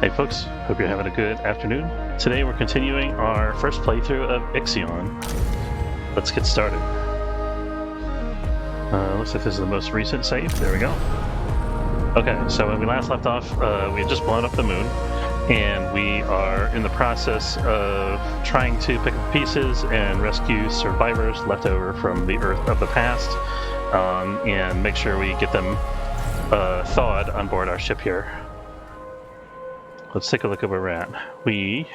Hey folks, hope you're having a good afternoon. Today we're continuing our first playthrough of Ixion. Let's get started. Looks like this is the most recent save. There we go. Okay, so when we last left off, we had just blown up the moon, and we are in the process of trying to pick up pieces and rescue survivors left over from the Earth of the past, and make sure we get them thawed on board our ship here. Let's take a look at where we're at. We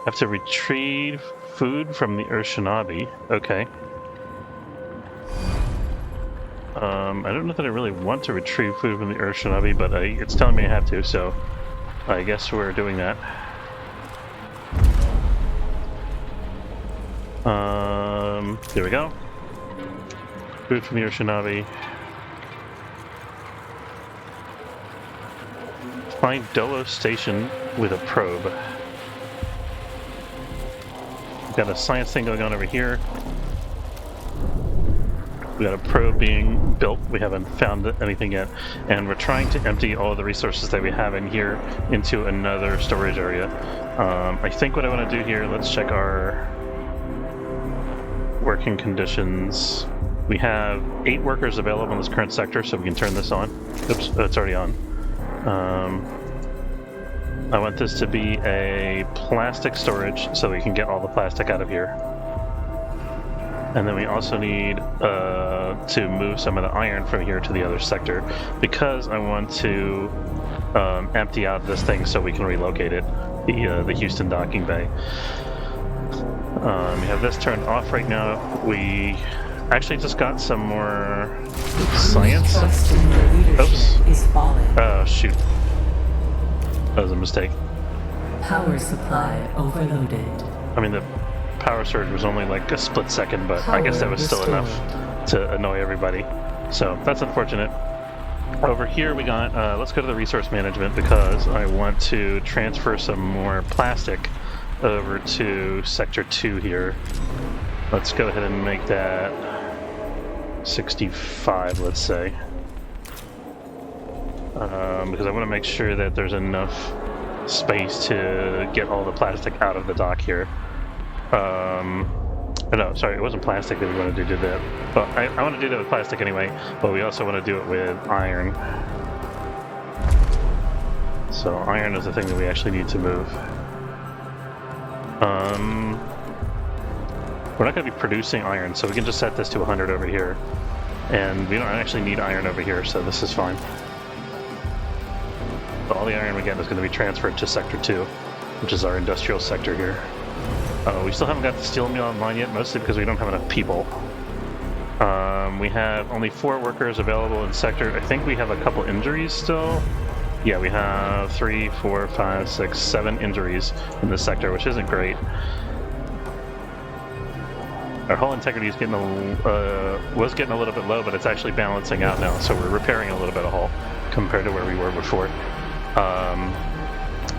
have to retrieve food from the Urshanabi. Okay. I don't know that I really want to retrieve food from the Urshanabi, but it's telling me I have to, so I guess we're doing that. There we go. Food from the Urshanabi. Find Dolo Station with a probe. We've got a science thing going on over here. We got a probe being built. We haven't found anything yet. And we're trying to empty all of the resources that we have in here into another storage area. I think what I want to do here, let's check our working conditions. We have 8 workers available in this current sector, so we can turn this on. Oops, it's already on. I want this to be a plastic storage so we can get all the plastic out of here. And then we also need to move some of the iron from here to the other sector because I want to empty out this thing so we can relocate it, the Houston docking bay. We have this turned off right now. We actually just got some more science. Oops. Oh, shoot. That was a mistake. Power supply overloaded. I mean, the power surge was only like a split second, but I guess that was still enough to annoy everybody. So that's unfortunate. Over here we got, let's go to the resource management because I want to transfer some more plastic over to Sector 2 here. Let's go ahead and make that 65, let's say. Because I want to make sure that there's enough space to get all the plastic out of the dock here. No, sorry, it wasn't plastic that we wanted to do that. Well, I want to do that with plastic anyway, but we also want to do it with iron. So iron is the thing that we actually need to move. We're not going to be producing iron, so we can just set this to 100 over here. And we don't actually need iron over here, so this is fine. But all the iron we get is going to be transferred to Sector 2, which is our industrial sector here. We still haven't got the steel mill online yet, mostly because we don't have enough people. We have only 4 workers available in sector. I think we have a couple injuries still. Yeah, we have 3, 4, 5, 6, 7 injuries in this sector, which isn't great. Our hull integrity is getting was getting a little bit low, but it's actually balancing out now, so we're repairing a little bit of hull compared to where we were before.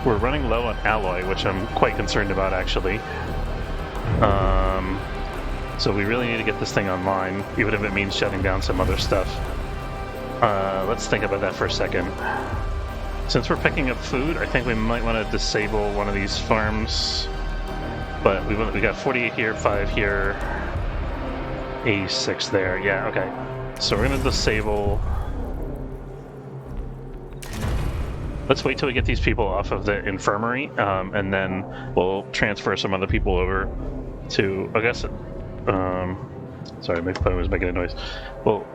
We're running low on alloy, which I'm quite concerned about, actually. So we really need to get this thing online, even if it means shutting down some other stuff. Let's think about that for a second. Since we're picking up food, I think we might want to disable one of these farms. But we got 48 here, 5 here, 86 there. Yeah, okay. So we're going to disable... Let's wait till we get these people off of the infirmary, and then we'll transfer some other people over to, I guess, sorry, my phone was making a noise. We'll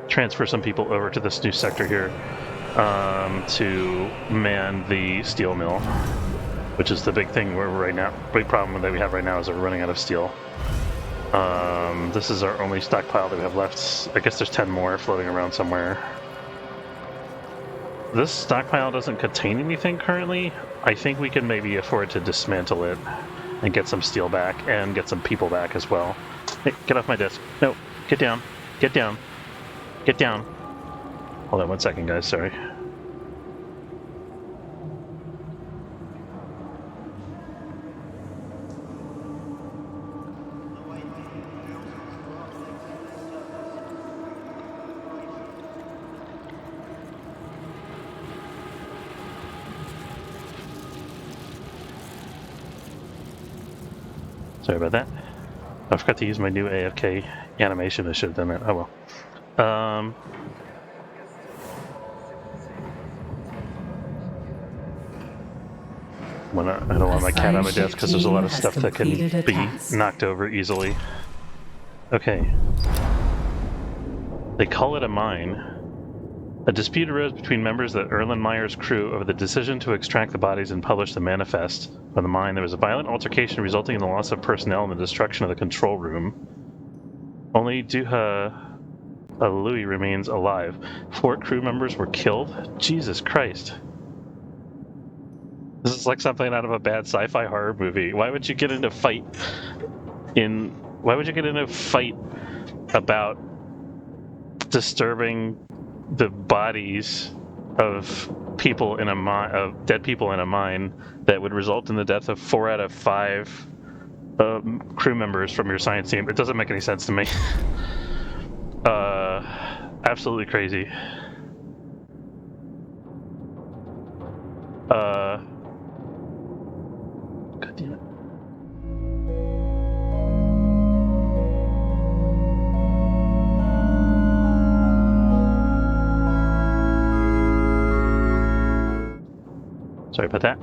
transfer some people over to this new sector here to man the steel mill, which is the big thing where we're right now. Big problem that we have right now is that we're running out of steel. This is our only stockpile that we have left. I guess there's 10 more floating around somewhere. This stockpile doesn't contain anything currently. I think we can maybe afford to dismantle it and get some steel back and get some people back as well. Hey, get off my desk. No, get down. Get down. Get down. Hold on one second, guys. Sorry. Sorry about that. I forgot to use my new AFK animation. I should have done that. Oh well. I don't want my cat on my desk because there's a lot of stuff that can be knocked over easily. Okay. They call it a mine. A dispute arose between members of the Erlenmeyer's crew over the decision to extract the bodies and publish the manifest from the mine. There was a violent altercation resulting in the loss of personnel and the destruction of the control room. Only Duha Louis remains alive. 4 crew members were killed? Jesus Christ. This is like something out of a bad sci-fi horror movie. Why would you get into a fight about disturbing the bodies of people in a mine, of dead people in a mine, that would result in the death of 4 out of 5 crew members from your science team? It doesn't make any sense to me. Absolutely crazy. God damn it. Sorry about that.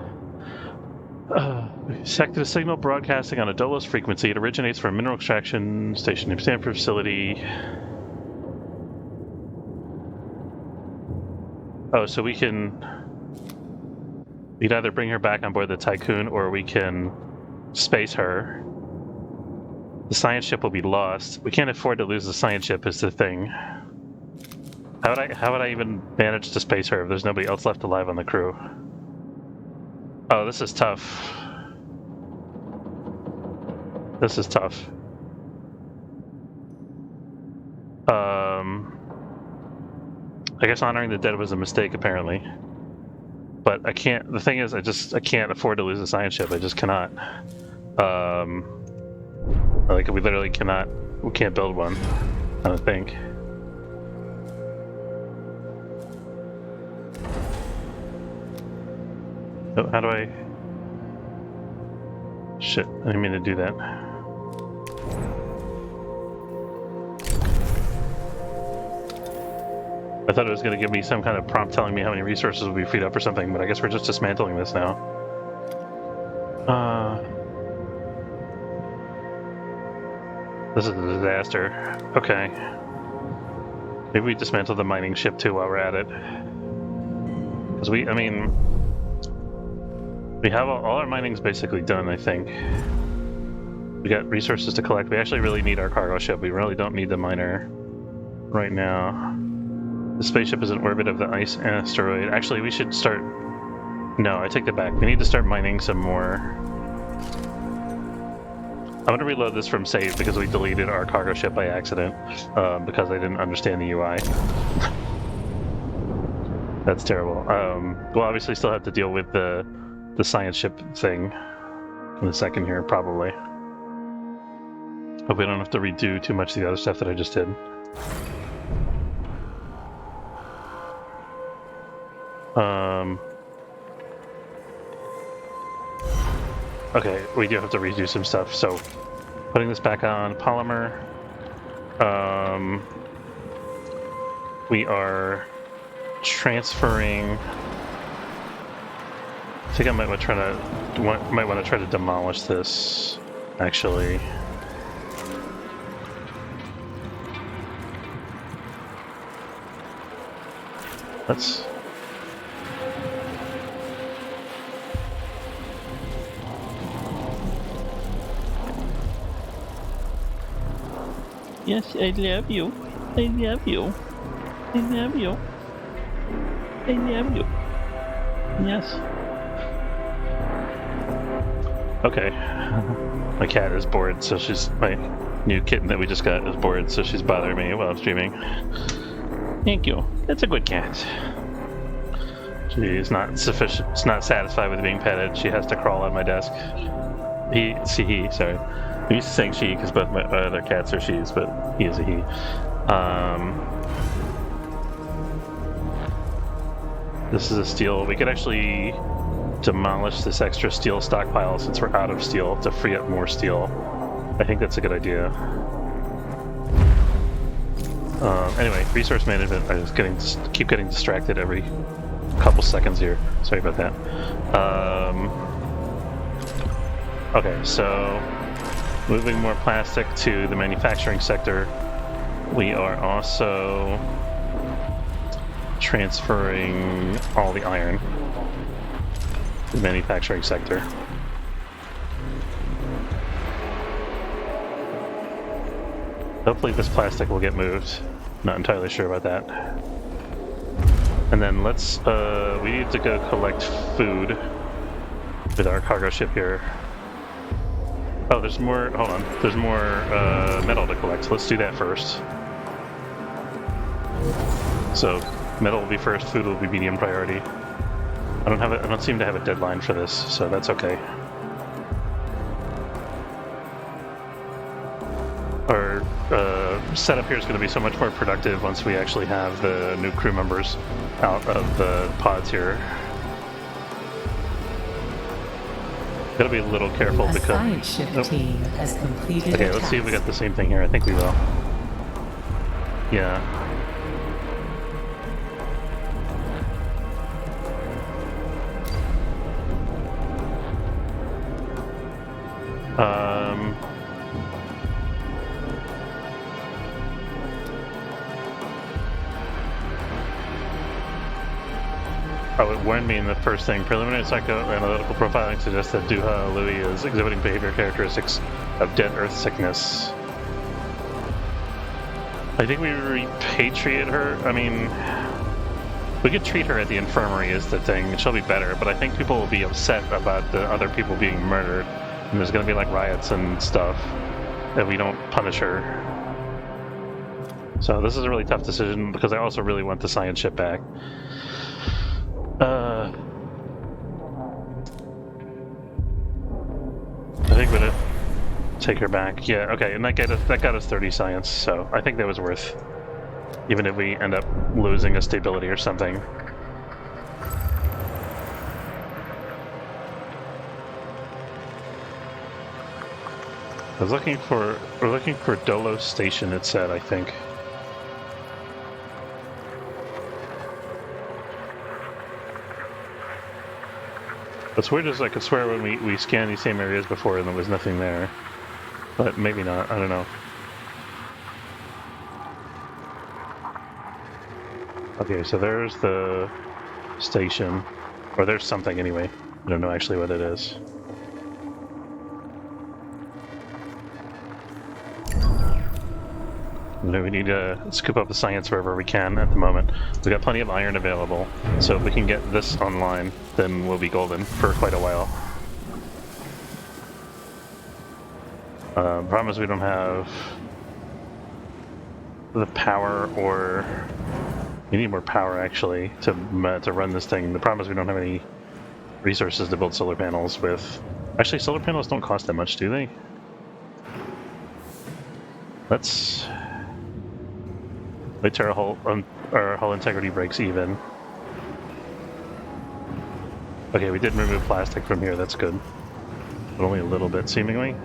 Sector signal broadcasting on a Dolos frequency. It originates from a mineral extraction station in Stanford facility. Oh, so we'd either bring her back on board the Tycoon or we can space her. The science ship will be lost. We can't afford to lose the science ship is the thing. How would I even manage to space her if there's nobody else left alive on the crew? Oh, this is tough. This is tough. I guess honoring the dead was a mistake, apparently. But I can't. The thing is, I can't afford to lose a science ship. I just cannot. Like, we literally cannot. We can't build one. I don't think. Oh, how do I? Shit! I didn't mean to do that. I thought it was going to give me some kind of prompt telling me how many resources will be freed up or something, but I guess we're just dismantling this now. This is a disaster. Okay. Maybe we dismantle the mining ship too while we're at it. Because we have all our mining's basically done, I think. We got resources to collect. We actually really need our cargo ship. We really don't need the miner right now. The spaceship is in orbit of the ice asteroid. Actually, we should start... No, I take that back. We need to start mining some more. I'm going to reload this from save because we deleted our cargo ship by accident because I didn't understand the UI. That's terrible. We'll obviously still have to deal with the science ship thing in a second here, probably. Hope we don't have to redo too much of the other stuff that I just did. Okay, we do have to redo some stuff, so putting this back on polymer. We are transferring. I think I might want to try to demolish this, actually. Let's. Yes, I love you. I love you. I love you. I love you. Yes. Okay. My cat is bored, so my new kitten that we just got is bored, so she's bothering me while I'm streaming. Thank you. That's a good cat. She's not satisfied with being petted. She has to crawl on my desk. Sorry. I'm used to saying she because both my other cats are she's, but he is a he. This is a steel. We could actually demolish this extra steel stockpile since we're out of steel to free up more steel. I think that's a good idea. Anyway, resource management. I was keep getting distracted every couple seconds here. Sorry about that. Okay, so moving more plastic to the manufacturing sector. We are also transferring all the iron to the manufacturing sector. Hopefully this plastic will get moved. Not entirely sure about that. And then we need to go collect food with our cargo ship here. Oh, there's more, hold on. There's more metal to collect, so let's do that first. So, metal will be first, food will be medium priority. I don't seem to have a deadline for this, so that's okay. Our setup here is going to be so much more productive once we actually have the new crew members out of the pods here. Gotta be a little careful because... science ship team has completed Okay, let's see if we got the same thing here. I think we will. Yeah. Oh, it warned me in the first thing. Preliminary psychoanalytical profiling suggests that Duha Louis is exhibiting behavior characteristics of dead Earth sickness. I think we repatriate her. I mean, we could treat her at the infirmary is the thing, and she'll be better, but I think people will be upset about the other people being murdered, and there's going to be like riots and stuff if we don't punish her. So this is a really tough decision because I also really want the science ship back. I think we're gonna take her back. Yeah, okay, and that got us 30 science, so I think that was worth, even if we end up losing a stability or something. We're looking for Dolo Station, it said, I think. What's weird is I could swear when we scanned these same areas before and there was nothing there. But maybe not, I don't know. Okay, so there's the station. Or there's something anyway. I don't know actually what it is. We need to scoop up the science wherever we can at the moment. We've got plenty of iron available, so if we can get this online, then we'll be golden for quite a while. Problem is we don't have the power, or we need more power actually to run this thing. The problem is we don't have any resources to build solar panels with. Actually, solar panels don't cost that much, do they? Let's wait till our hull integrity breaks even. Okay, we did remove plastic from here, that's good. But only a little bit, seemingly.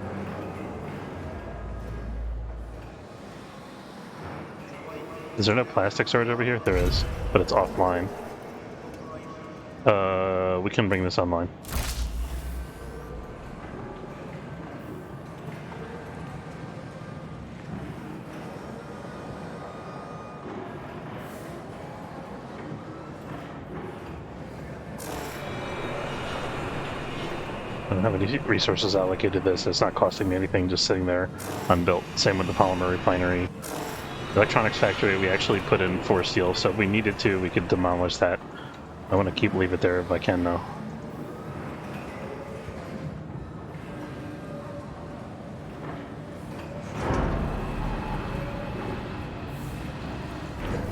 Is there no plastic storage over here? There is, but it's offline. We can bring this online. I don't have any resources allocated to this. It's not costing me anything, just sitting there unbuilt. Same with the polymer refinery. The electronics factory we actually put in for steel, so if we needed to, we could demolish that. I want to leave it there if I can, though.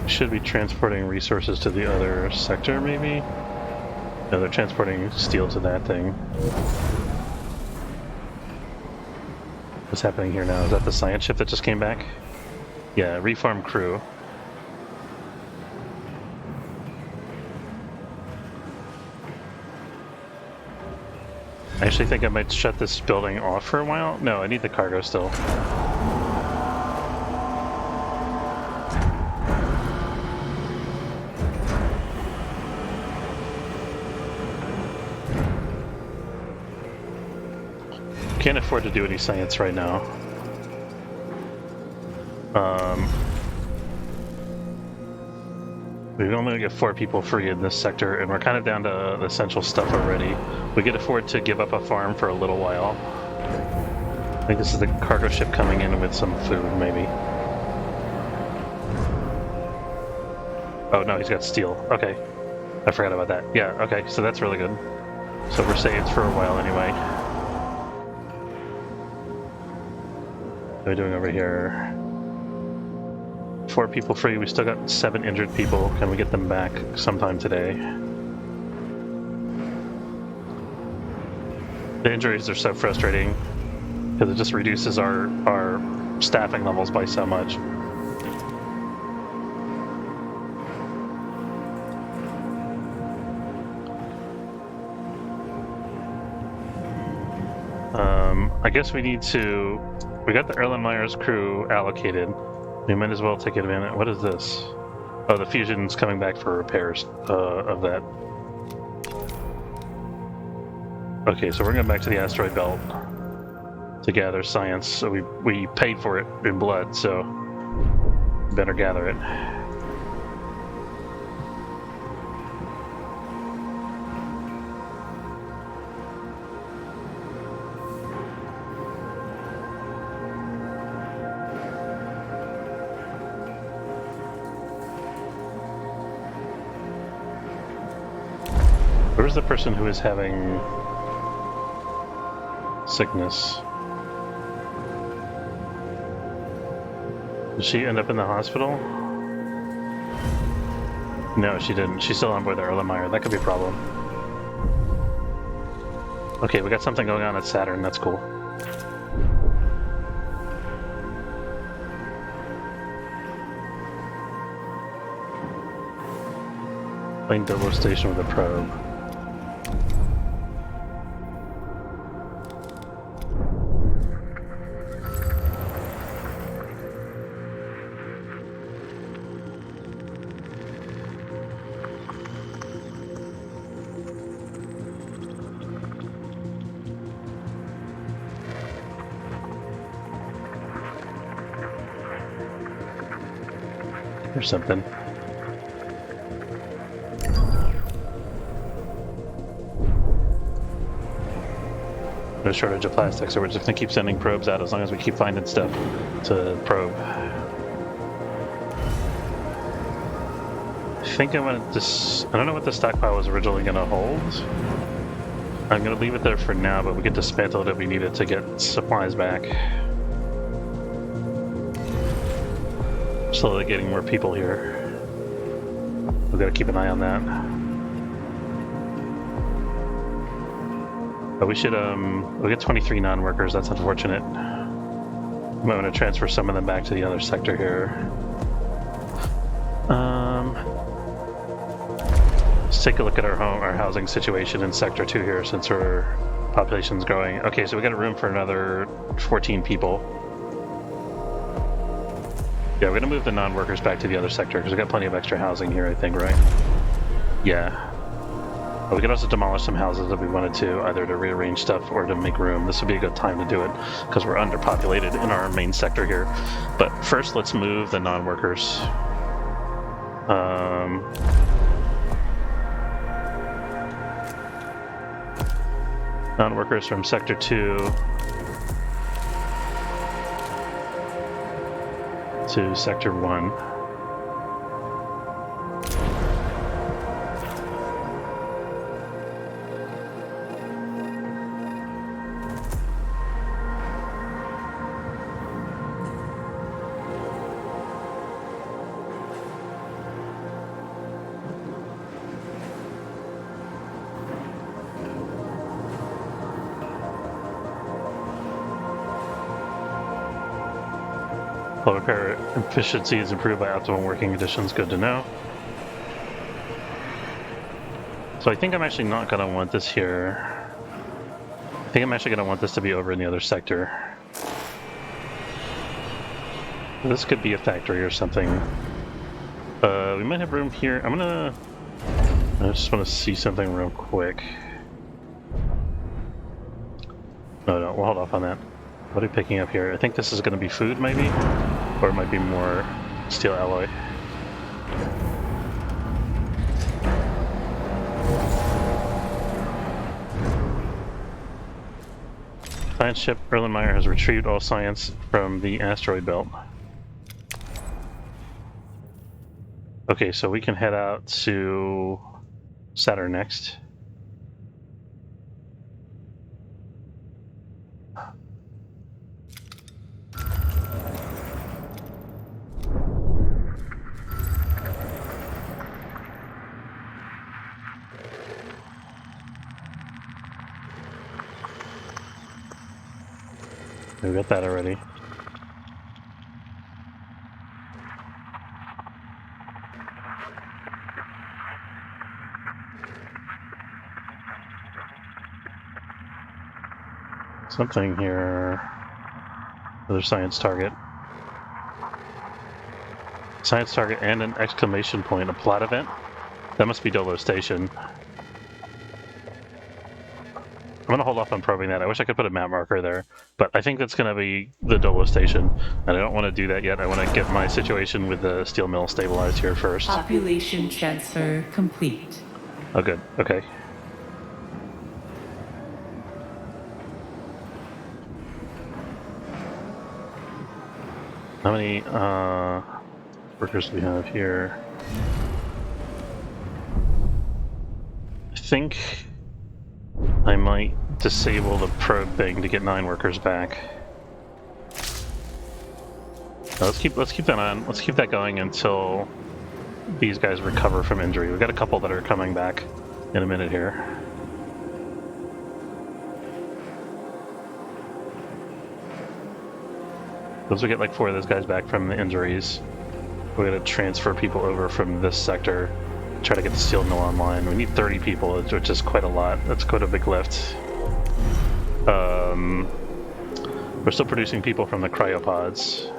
Should be transporting resources to the other sector, maybe? No, they're transporting steel to that thing. What's happening here now? Is that the science ship that just came back? Yeah, reform crew. I actually think I might shut this building off for a while. No, I need the cargo still. Can't afford to do any science right now. We only get 4 people free in this sector, and we're kind of down to the essential stuff already. We can afford to give up a farm for a little while. I think this is the cargo ship coming in with some food, maybe. Oh no, he's got steel. Okay. I forgot about that. Yeah, okay, so that's really good. So we're saved for a while anyway. What are we doing over here? 4 people free. We still got 7 injured people. Can we get them back sometime today? The injuries are so frustrating because it just reduces our staffing levels by so much. I guess we need to... We got the Erlenmeyer's crew allocated. We might as well take advantage. What is this? Oh, the fusion's coming back for repairs of that. Okay, so we're going back to the asteroid belt to gather science. So we paid for it in blood, so better gather it. Where's the person who is having sickness? Did she end up in the hospital? No, she didn't. She's still on board the Erlenmeyer. That could be a problem. Okay, we got something going on at Saturn. That's cool. Playing double station with a probe. Or something. No shortage of plastic, so we're just gonna keep sending probes out as long as we keep finding stuff to probe. I think I wanted this. I don't know what the stockpile was originally gonna hold. I'm gonna leave it there for now, but we can dismantle it if we need it to get supplies back. Slowly getting more people here. We've got to keep an eye on that. But we should, we get 23 non-workers. That's unfortunate. I might want to transfer some of them back to the other sector here. Let's take a look at our housing situation in Sector 2 here, since our population's growing. Okay, so we got a room for another 14 people. Yeah, we're gonna move the non-workers back to the other sector because we got plenty of extra housing here, I think, right? Yeah. But we could also demolish some houses if we wanted to, either to rearrange stuff or to make room. This would be a good time to do it because we're underpopulated in our main sector here. But first, let's move the non-workers. Non-workers from Sector 2 to Sector 1. Hull repair efficiency is improved by optimal working conditions. Good to know. So I think I'm actually not going to want this here. I think I'm actually going to want this to be over in the other sector. This could be a factory or something. We might have room here. I just want to see something real quick. No, we'll hold off on that. What are we picking up here? I think this is going to be food, maybe? Or it might be more steel alloy. Science ship Erlenmeyer has retrieved all science from the asteroid belt. Okay, so we can head out to Saturn next. We got that already. Something here. Another science target. Science target and an exclamation point. A plot event? That must be Dolo Station. I'm gonna hold off on probing that. I wish I could put a map marker there, but I think that's gonna be the Dolo Station, and I don't want to do that yet. I want to get my situation with the steel mill stabilized here first. Population transfer complete. Oh, good. Okay. How many workers do we have here? I think I might disable the probe thing to get 9 workers back. Let's keep that on. Let's keep that going until these guys recover from injury. We've got a couple that are coming back in a minute here. Once we get like 4 of those guys back from the injuries, we're gonna transfer people over from this sector, try to get the steel mill online. We need 30 people, which is quite a lot. That's quite a big lift. We're still producing people from the cryopods.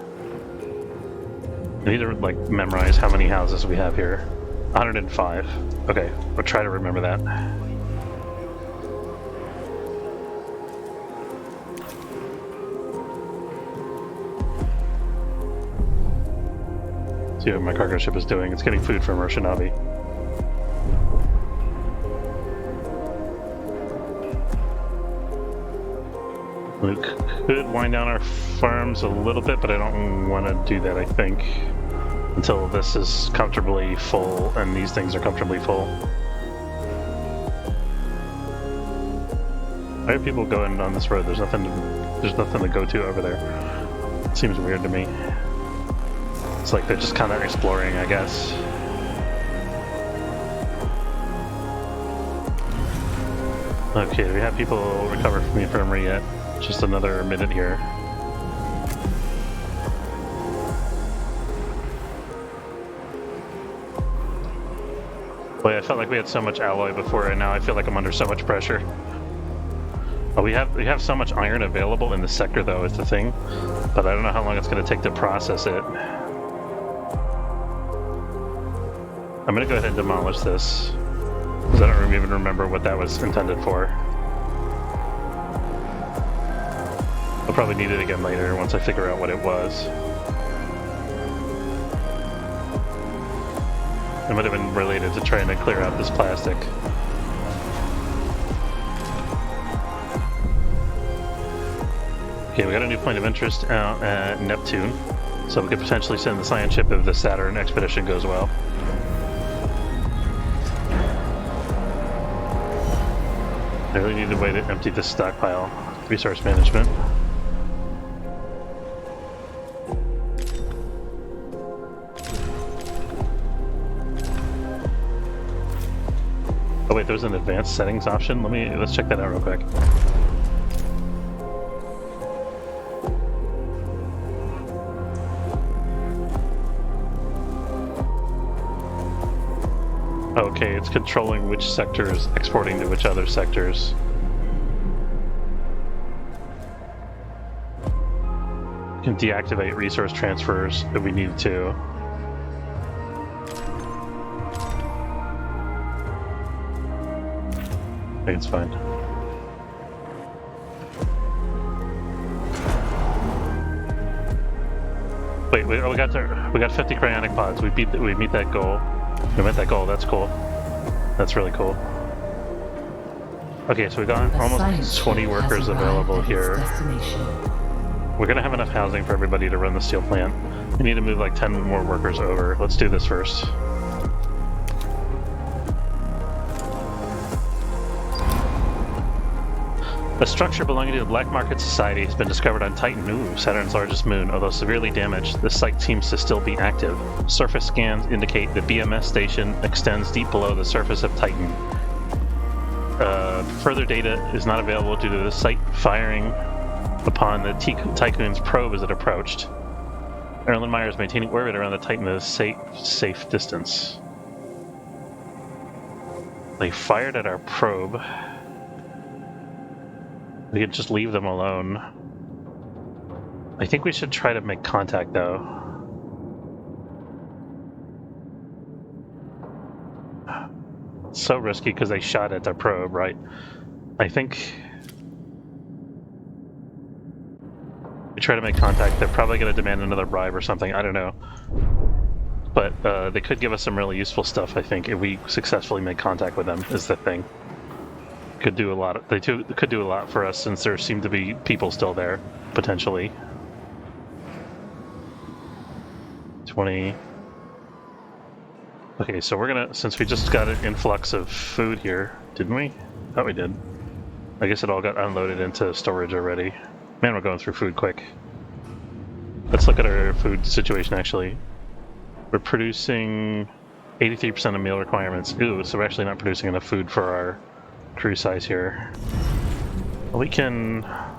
I need to like memorize how many houses we have here. 105. Okay, we'll try to remember that. See what my cargo ship is doing. It's getting food from Roshanabi. We could wind down our farms a little bit, but I don't want to do that, I think, until this is comfortably full and these things are comfortably full. Why are people going on this road? There's nothing to go to over there. It seems weird to me. It's like they're just kind of exploring, I guess. Okay, do we have people recover from the infirmary yet? Just another minute here. Boy, I felt like we had so much alloy before, and now I feel like I'm under so much pressure. Oh, we have so much iron available in the sector, though, is the thing. But I don't know how long it's going to take to process it. I'm going to go ahead and demolish this, because I don't even remember what that was intended for. I'll probably need it again later once I figure out what it was. It might have been related to trying to clear out this plastic. Okay, we got a new point of interest out at Neptune, so we could potentially send the science ship if the Saturn expedition goes well. I really need a way to empty this stockpile. Resource management. Oh wait, there's an advanced settings option. Let's check that out real quick. Okay, it's controlling which sectors exporting to which other sectors. We can deactivate resource transfers if we need to. I think it's fine. Wait, oh, we got 50 cryonic pods. We meet that goal. We met that goal. That's cool. That's really cool. Okay, so we got almost 20 workers available here. We're gonna have enough housing for everybody to run the steel plant. We need to move like 10 more workers over. Let's do this first. A structure belonging to the Black Market Society has been discovered on Titan, Saturn's largest moon. Although severely damaged, the site seems to still be active. Surface scans indicate the BMS station extends deep below the surface of Titan. Further data is not available due to the site firing upon the Tycoon's probe as it approached. Erlenmeyer is maintaining orbit around the Titan at a safe distance. They fired at our probe. We could just leave them alone. I think we should try to make contact, though. It's so risky because they shot at their probe, right? I think we try to make contact. They're probably going to demand another bribe or something. I don't know. But they could give us some really useful stuff, I think, if we successfully make contact with them, is the thing. Could do a lot. They could do a lot for us since there seem to be people still there, potentially. 20. Okay, so we're gonna, since we just got an influx of food here, didn't we? Thought we did. I guess it all got unloaded into storage already. Man, we're going through food quick. Let's look at our food situation, actually. We're producing 83% of meal requirements. Ooh, so we're actually not producing enough food for our crew size here. We can... I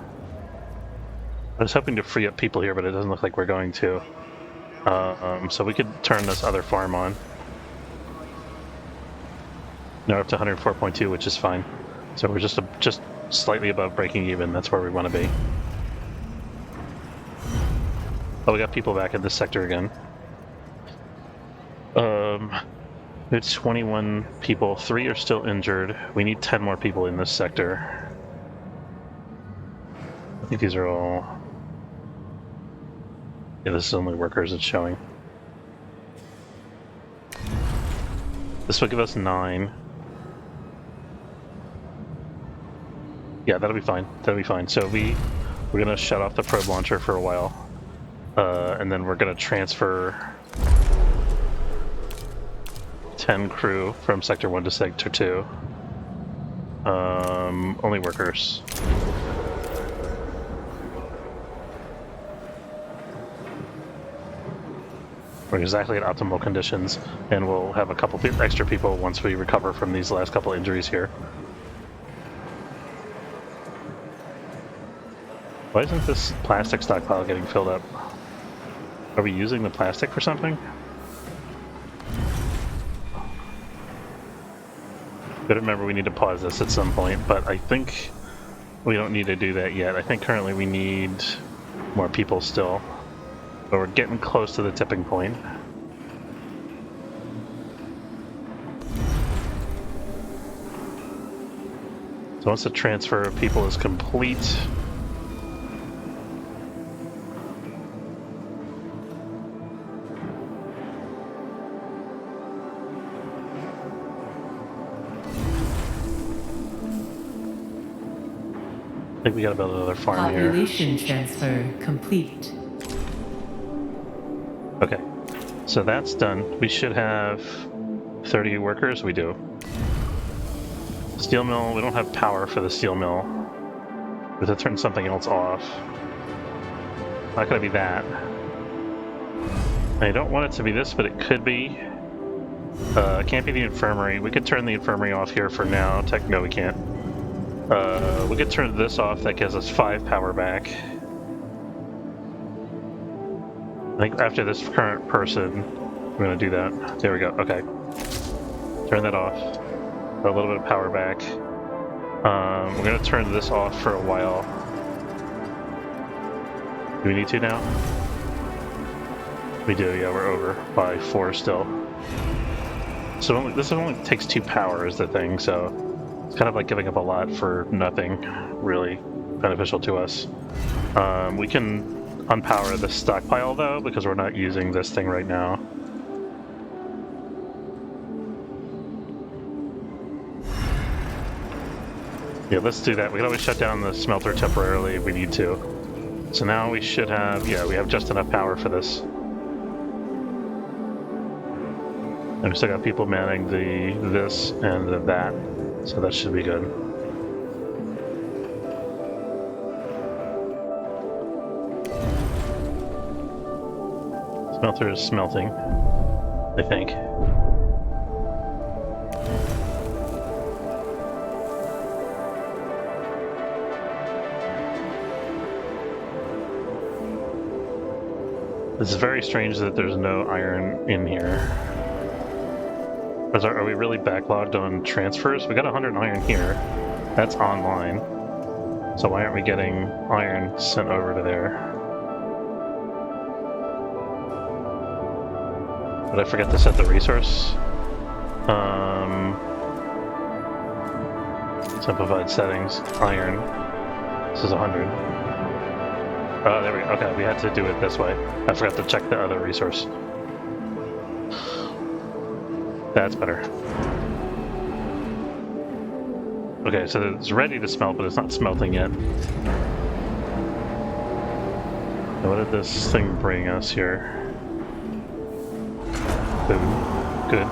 was hoping to free up people here, but it doesn't look like we're going to. So we could turn this other farm on. Now we're up to 104.2, which is fine. So we're just slightly above breaking even. That's where we want to be. Oh, we got people back in this sector again. It's 21 people. 3 are still injured. We need 10 more people in this sector. I think these are all... Yeah, this is only workers it's showing. This will give us 9. Yeah, that'll be fine. That'll be fine. So we're gonna shut off the probe launcher for a while, and then we're gonna transfer 10 crew from Sector 1 to Sector 2. Only workers. We're exactly at optimal conditions, and we'll have a couple extra people once we recover from these last couple injuries here. Why isn't this plastic stockpile getting filled up? Are we using the plastic for something? Gotta remember we need to pause this at some point, but I think we don't need to do that yet. I think currently we need more people still, but we're getting close to the tipping point. So once the transfer of people is complete, I think we gotta build another farm here. Population transfer complete. Okay, so that's done. We should have 30 workers. We do. Steel mill, we don't have power for the steel mill. We have to turn something else off. Not gonna be that. I don't want it to be this, but it could be. It can't be the infirmary. We could turn the infirmary off here for now. No, we can't. We could turn this off. That gives us 5 power back. I think after this current person, we're gonna do that. There we go. Okay. Turn that off. A little bit of power back. We're gonna turn this off for a while. Do we need to now? We do, yeah, we're over by 4 still. So this only takes 2 power is the thing, so it's kind of like giving up a lot for nothing really beneficial to us. We can unpower the stockpile though, because we're not using this thing right now. Yeah, let's do that. We can always shut down the smelter temporarily if we need to. So now we should have, yeah, we have just enough power for this. And we still got people manning this and that, so that should be good. Smelter is smelting, I think. It's very strange that there's no iron in here. Are we really backlogged on transfers? We got 100 iron here. That's online. So why aren't we getting iron sent over to there? Did I forget to set the resource? Simplified settings. Iron. This is 100. Oh, there we go. Okay, we had to do it this way. I forgot to check the other resource. That's better. Okay, so it's ready to smelt, but it's not smelting yet. Now, what did this thing bring us here? Boom. Good.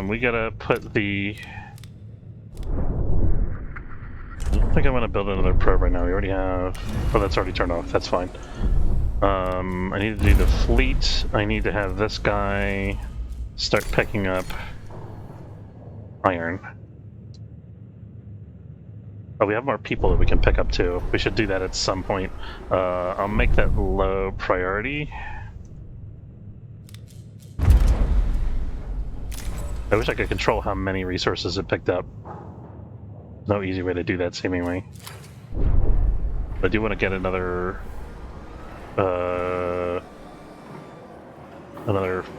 We gotta put the... I don't think I want to build another probe right now. We already have... Oh, that's already turned off. That's fine. I need to do the fleet. I need to have this guy start picking up iron. Oh, we have more people that we can pick up too. We should do that at some point. I'll make that low priority. I wish I could control how many resources it picked up. No easy way to do that, seemingly. But I do want to get another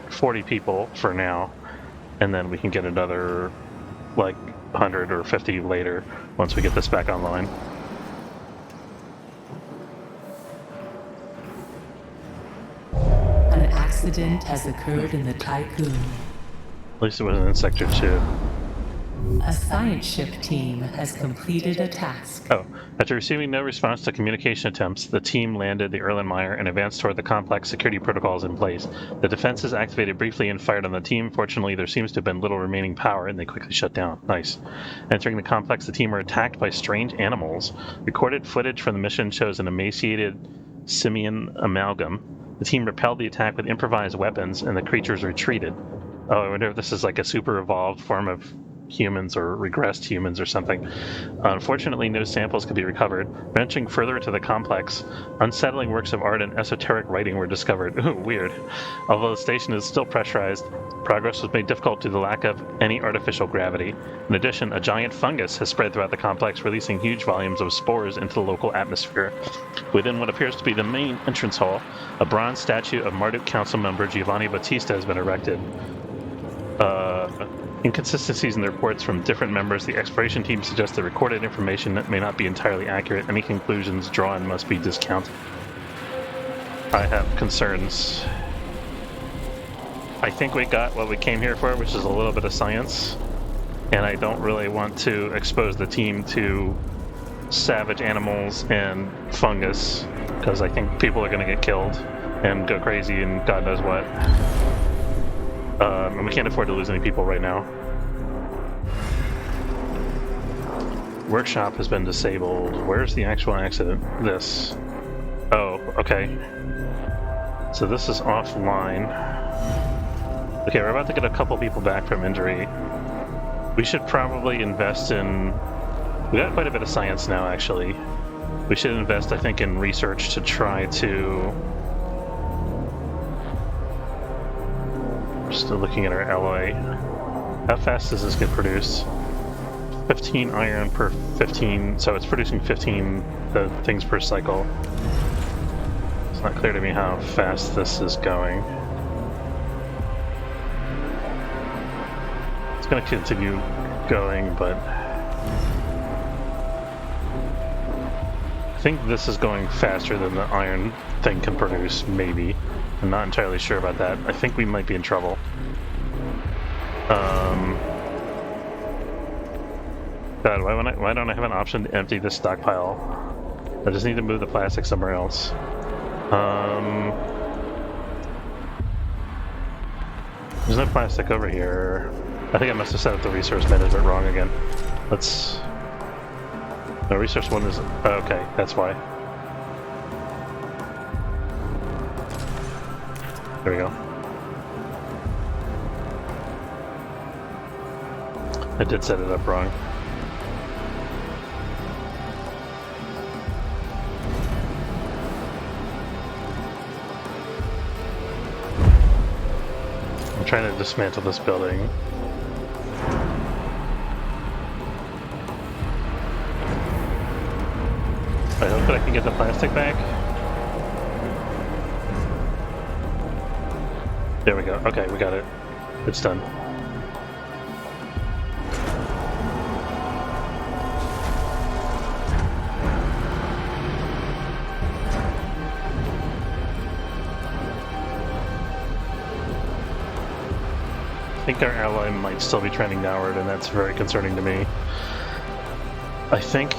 40 people for now, and then we can get another like 100 or 50 later once we get this back online. An accident has occurred in the Tycoon. At least it wasn't in Sector 2. A science ship team has completed a task. Oh, after receiving no response to communication attempts, the team landed the Erlenmeyer and advanced toward the complex security protocols in place. The defenses activated briefly and fired on the team. Fortunately, there seems to have been little remaining power, and they quickly shut down. Nice. Entering the complex, the team were attacked by strange animals. Recorded footage from the mission shows an emaciated simian amalgam. The team repelled the attack with improvised weapons, and the creatures retreated. Oh, I wonder if this is like a super evolved form of humans or regressed humans or something. Unfortunately, no samples could be recovered. Venturing further into the complex, unsettling works of art and esoteric writing were discovered. Ooh, weird. Although the station is still pressurized, progress was made difficult due to the lack of any artificial gravity. In addition, a giant fungus has spread throughout the complex, releasing huge volumes of spores into the local atmosphere. Within what appears to be the main entrance hall, a bronze statue of Marduk Council member Giovanni Battista has been erected. Inconsistencies in the reports from different members of the exploration team suggest that recorded information that may not be entirely accurate. Any conclusions drawn must be discounted. I have concerns. I think we got what we came here for, which is a little bit of science, and I don't really want to expose the team to savage animals and fungus, because I think people are going to get killed and go crazy and God knows what. And we can't afford to lose any people right now. Workshop has been disabled. Where's the actual accident? This. Oh, okay. So this is offline. Okay, we're about to get a couple people back from injury. We should probably invest in... We got quite a bit of science now, actually. We should invest, I think, in research to try to... Still looking at our alloy. How fast does this get produced? 15 iron per 15, so it's producing 15 things per cycle. It's not clear to me how fast this is going. It's going to continue going, but I think this is going faster than the iron thing can produce, maybe. I'm not entirely sure about that. I think we might be in trouble. God, why don't I have an option to empty this stockpile? I just need to move the plastic somewhere else. There's no plastic over here. I think I must have set up the resource management wrong again. Let's... No, resource 1 is... okay, that's why. There we go. I did set it up wrong. I'm trying to dismantle this building. I hope that I can get the plastic back. There we go. Okay, we got it. It's done. I think our ally might still be trending downward, and that's very concerning to me. I think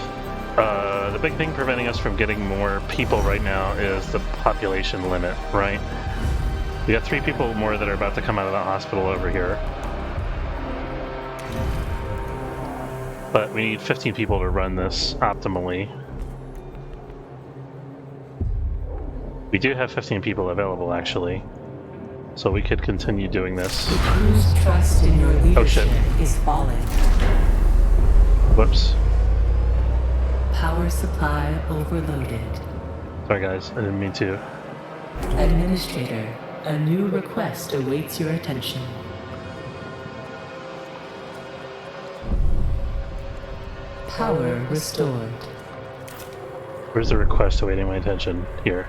the big thing preventing us from getting more people right now is the population limit, right? We got 3 people more that are about to come out of the hospital over here. But we need 15 people to run this optimally. We do have 15 people available, actually. So we could continue doing this. The crew's trust in your leadership is falling. Whoops. Power supply overloaded. Sorry guys, I didn't mean to. Administrator, a new request awaits your attention. Power restored. Where's the request awaiting my attention? Here.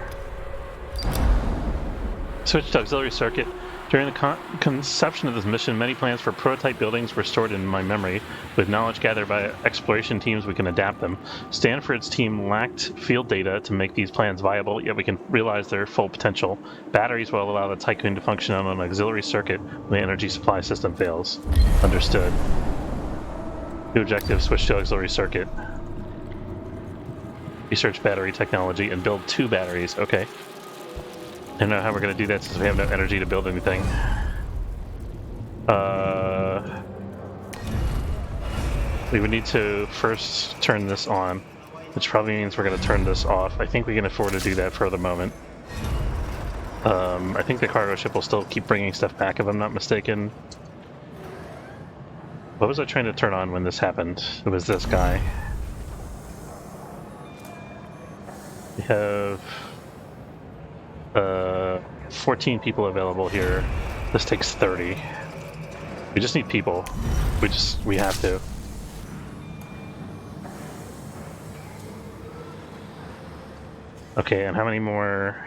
Switch to auxiliary circuit. During the conception of this mission, many plans for prototype buildings were stored in my memory. With knowledge gathered by exploration teams, we can adapt them. Stanford's team lacked field data to make these plans viable, yet we can realize their full potential. Batteries will allow the Tycoon to function on an auxiliary circuit when the energy supply system fails. Understood. New objective, switch to auxiliary circuit. Research battery technology and build 2 batteries. Okay. I don't know how we're going to do that since we have no energy to build anything. We would need to first turn this on, which probably means we're going to turn this off. I think we can afford to do that for the moment. I think the cargo ship will still keep bringing stuff back if I'm not mistaken. What was I trying to turn on when this happened? It was this guy. We have 14 people available here. This takes 30. We just need people. We have to. Okay, and how many more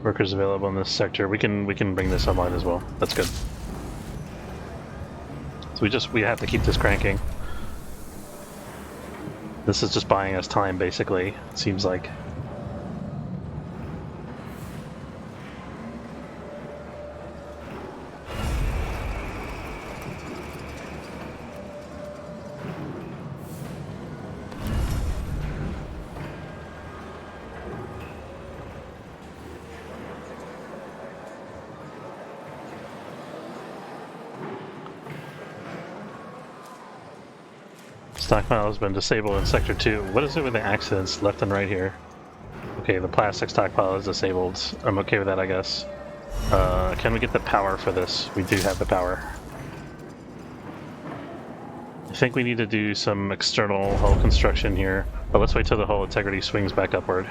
workers available in this sector? We can bring this online as well. That's good. So we have to keep this cranking. This is just buying us time, basically, it seems like. Stockpile has been disabled in Sector 2. What is it with the accidents left and right here? Okay, the plastic stockpile is disabled. I'm okay with that, I guess. Can we get the power for this? We do have the power. I think we need to do some external hull construction here. But let's wait till the hull integrity swings back upward.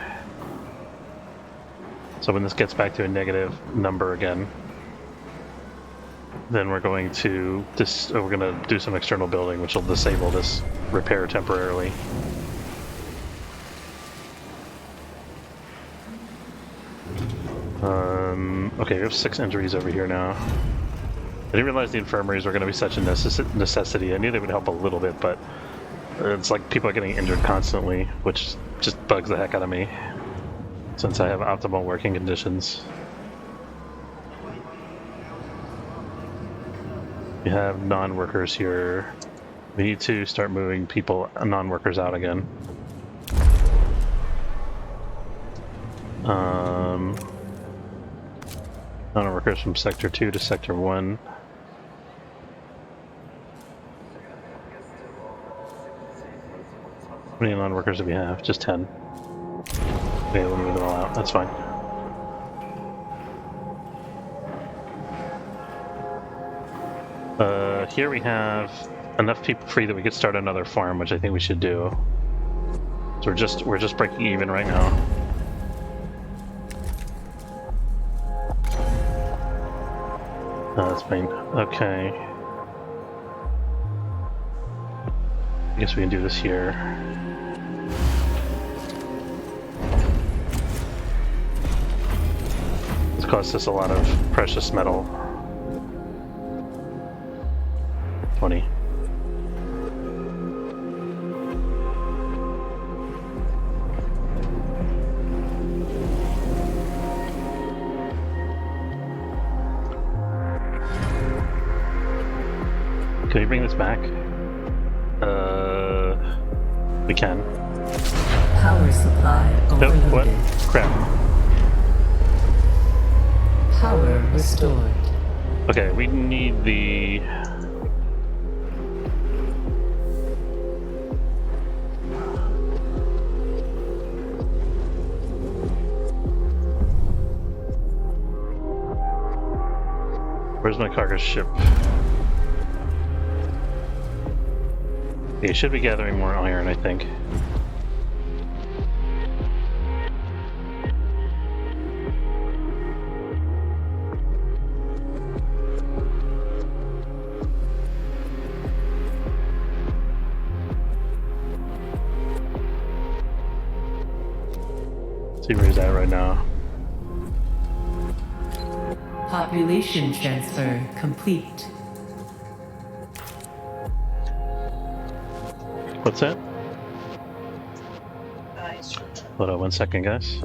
So when this gets back to a negative number again. then we're going to we're going to do some external building, which will disable this repair temporarily. Okay, we have 6 injuries over here now. I didn't realize the infirmaries were going to be such a necessity. I knew they would help a little bit, but it's like people are getting injured constantly, which just bugs the heck out of me, since I have optimal working conditions. We have non-workers here. We need to start moving people, non-workers out again. Non-workers from Sector 2 to Sector 1. How many non-workers do we have? Just 10. Okay, we'll move them all out. That's fine. Here we have enough people free that we could start another farm, which I think we should do. So we're just breaking even right now. That's fine. Okay. I guess we can do this here. This costs us a lot of precious metal. 20. Can we bring this back? We can. Power supply Nope, overloaded. what? Crap. Power restored. Okay, we need the... Where's my cargo ship? Okay, should be gathering more iron, I think. See where he's at right now. Population transfer complete. What's that? Hold on 1 second, guys.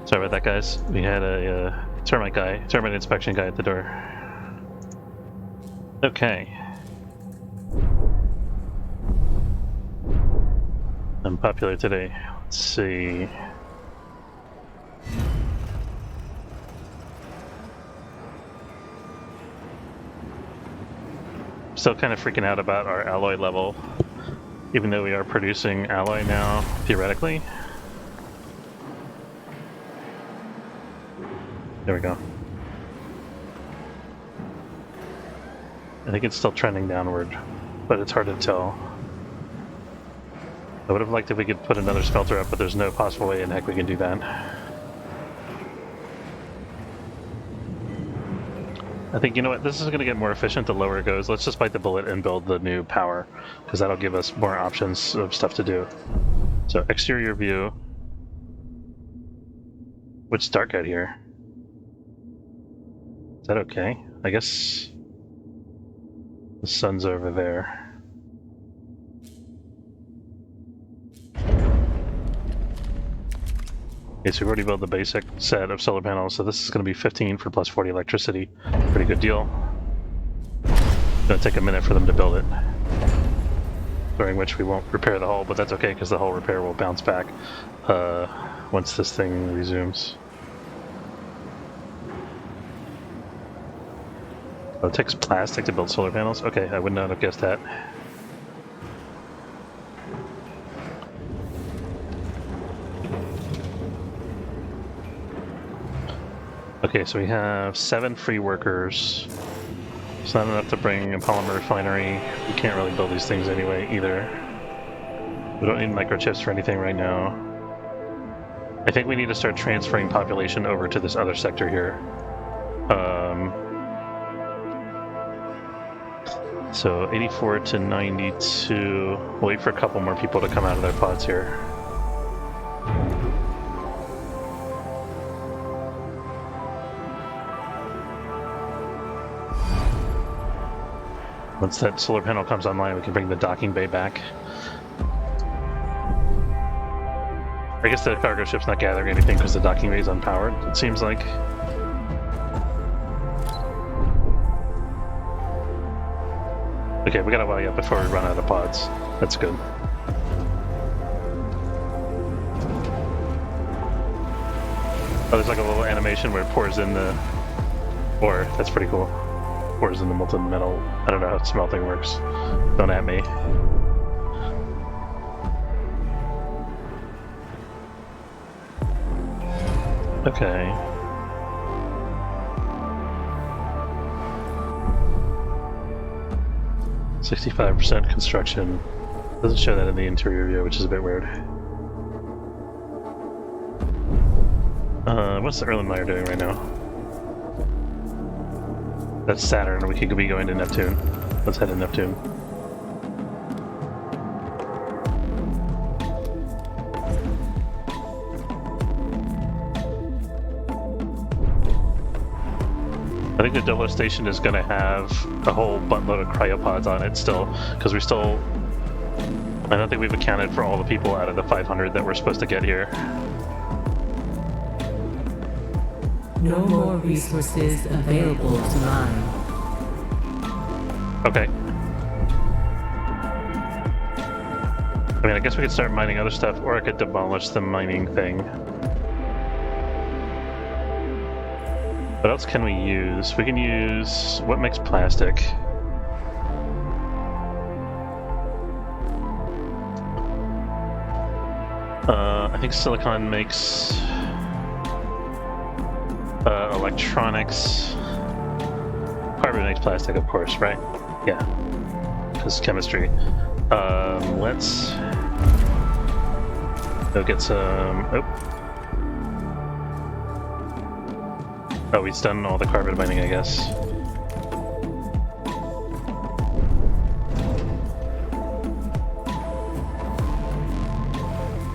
Sorry about that, guys. We had a termite inspection guy at the door. Okay. I'm popular today. Let's see. Still kind of freaking out about our alloy level, even though we are producing alloy now, theoretically. There we go. I think it's still trending downward, but it's hard to tell. I would have liked if we could put another smelter up, but there's no possible way in heck we can do that. I think, you know what, this is going to get more efficient the lower it goes. Let's just bite the bullet and build the new power, because that'll give us more options of stuff to do. So, exterior view. What's dark out here? Is that okay? I guess the sun's over there. Okay, so we've already built the basic set of solar panels, so this is going to be 15 for plus 40 electricity. Pretty good deal. It's going to take a minute for them to build it, during which we won't repair the hull, but that's okay because the hull repair will bounce back once this thing resumes. Oh, it takes plastic to build solar panels? Okay, I would not have guessed that. Okay, so we have 7 free workers. It's not enough to bring a polymer refinery. We can't really build these things anyway, either. We don't need microchips for anything right now. I think we need to start transferring population over to this other sector here. So 84 to 92. We'll wait for a couple more people to come out of their pods here. Once that solar panel comes online, we can bring the docking bay back. I guess the cargo ship's not gathering anything because the docking bay is unpowered, it seems like. Okay, we gotta wire up before we run out of pods. That's good. Oh, there's like a little animation where it pours in the ore. That's pretty cool. Pours in the molten metal. I don't know how smelting works. Don't at me. Okay. %65% construction. Doesn't show that in the interior view, which is a bit weird. What's the Erlenmeyer doing right now? That's Saturn. We could be going to Neptune. Let's head to Neptune. I think the Dolo station is going to have a whole buttload of cryopods on it still, because we still... I don't think we've accounted for all the people out of the 500 that we're supposed to get here. No more resources available to mine. Okay. I mean, I guess we could start mining other stuff, or I could demolish the mining thing. What else can we use? We can use... what makes plastic? I think silicon makes... electronics. Carbon makes plastic, of course, right? Yeah. Because chemistry. Let's go get some... Oh, he's done all the carbon mining, I guess.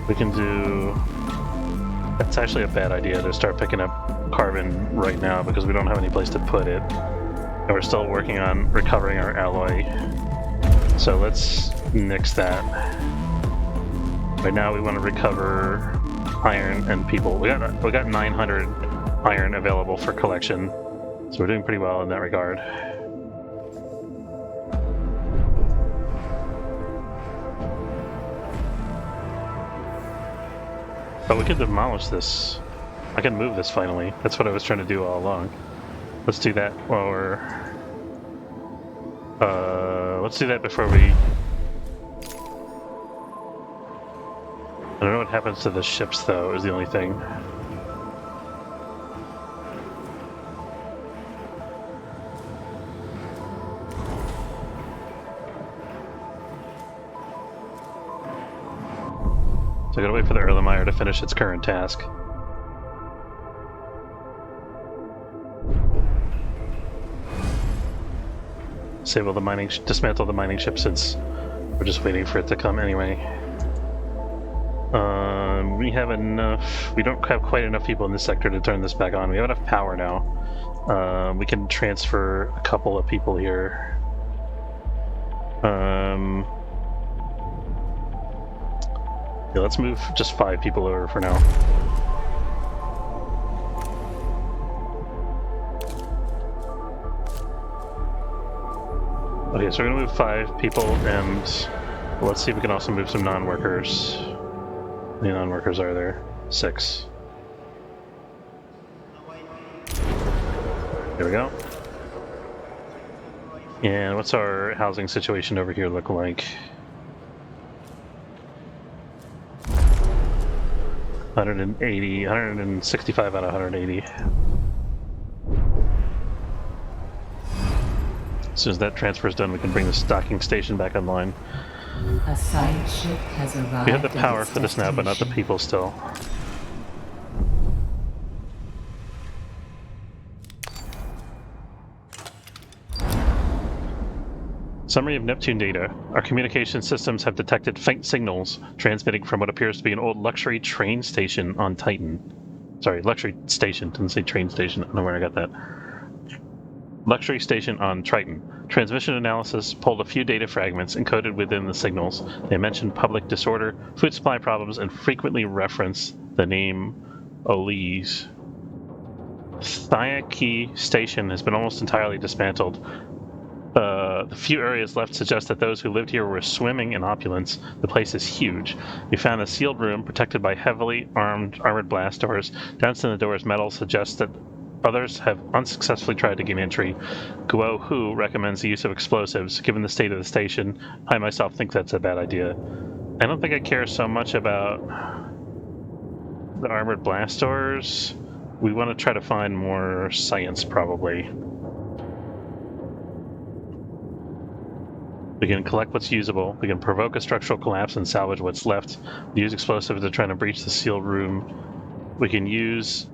We can do... That's actually a bad idea to start picking up carbon right now because we don't have any place to put it. And we're still working on recovering our alloy. So let's nix that. Right now we want to recover iron and people. We got 900 iron available for collection. So we're doing pretty well in that regard. But we could demolish this. I can move this finally. That's what I was trying to do all along. Let's do that while we're... Let's do that before we... I don't know what happens to the ships, though, is the only thing. So I gotta wait for the Erlenmeyer to finish its current task. Disable the mining, dismantle the mining ship since we're just waiting for it to come anyway. We have enough. We don't have quite enough people in this sector to turn this back on. We have enough power now. We can transfer a couple of people here. Yeah, let's move just 5 people over for now. Okay, so we're gonna move 5 people, and let's see if we can also move some non-workers. How many non-workers are there? 6. There we go. And what's our housing situation over here look like? 180, 165 out of 180. As soon as that transfer is done, we can bring the stocking station back online. A science ship has arrived. We have the power for this now, but not the people still. Summary of Neptune data. Our communication systems have detected faint signals transmitting from what appears to be an old luxury train station on Titan. Sorry, luxury station. Didn't say train station. I don't know where I got that. Luxury station on Triton. Transmission analysis pulled a few data fragments encoded within the signals. They mentioned public disorder, food supply problems, and frequently reference the name Olise. Scifi station has been almost entirely dismantled. The few areas left suggest that those who lived here were swimming in opulence. The place is huge. We found a sealed room protected by heavily armored blast doors. Down in the door's metal suggests that others have unsuccessfully tried to gain entry. Guo Hu recommends the use of explosives. Given the state of the station, I myself think that's a bad idea. I don't think I care so much about the armored blast doors. We want to try to find more science, probably. We can collect what's usable. We can provoke a structural collapse and salvage what's left. We use explosives to try to breach the sealed room. We can use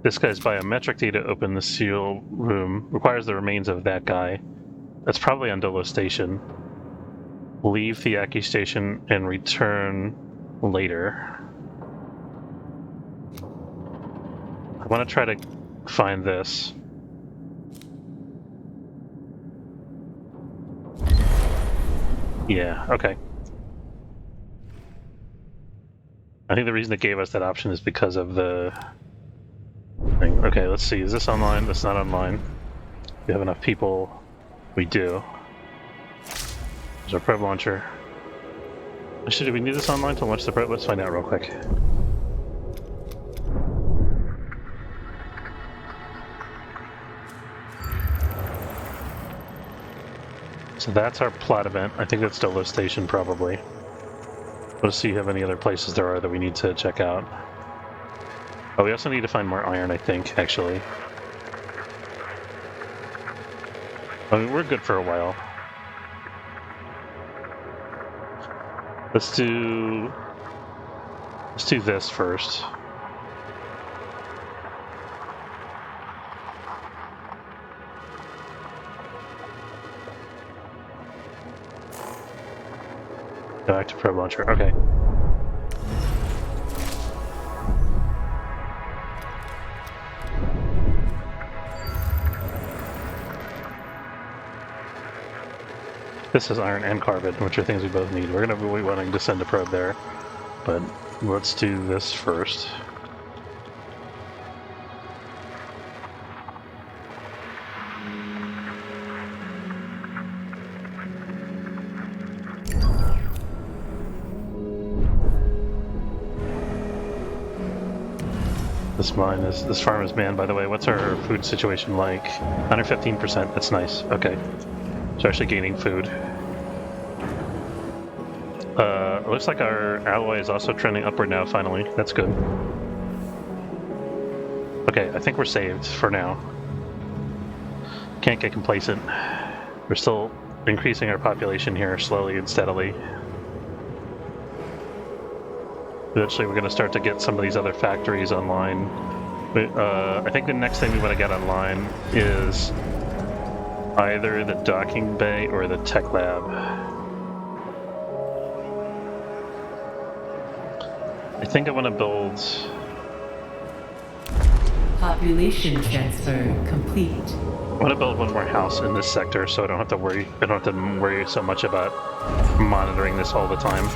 this guy's biometric data to open the sealed room. Requires the remains of that guy. That's probably on Dolo Station. Leave the Aki Station and return later. I want to try to find this. Yeah, okay. I think the reason it gave us that option is because of the thing. Okay, let's see. Is this online? That's not online. We have enough people. We do. There's our probe launcher. Actually, do we need this online to launch the probe? Let's find out real quick. So that's our plot event. I think that's Dolo Station, probably. Let's see how many other places there are that we need to check out. Oh, we also need to find more iron, I think, actually. I mean, we're good for a while. Let's do this first. Go back to probe launcher. Okay. This is iron and carbon, which are things we both need. We're going to be wanting to send a probe there, but let's do this first. This farm is manned, by the way. What's our food situation like? 115%, that's nice. Okay. So actually gaining food. It looks like our alloy is also trending upward now, finally. That's good. Okay, I think we're saved for now. Can't get complacent. We're still increasing our population here slowly and steadily. Eventually we're going to start to get some of these other factories online. But, I think the next thing we want to get online is either the docking bay or the tech lab. I think I want to build... Population transfer complete. I want to build one more house in this sector so I don't have to worry so much about monitoring this all the time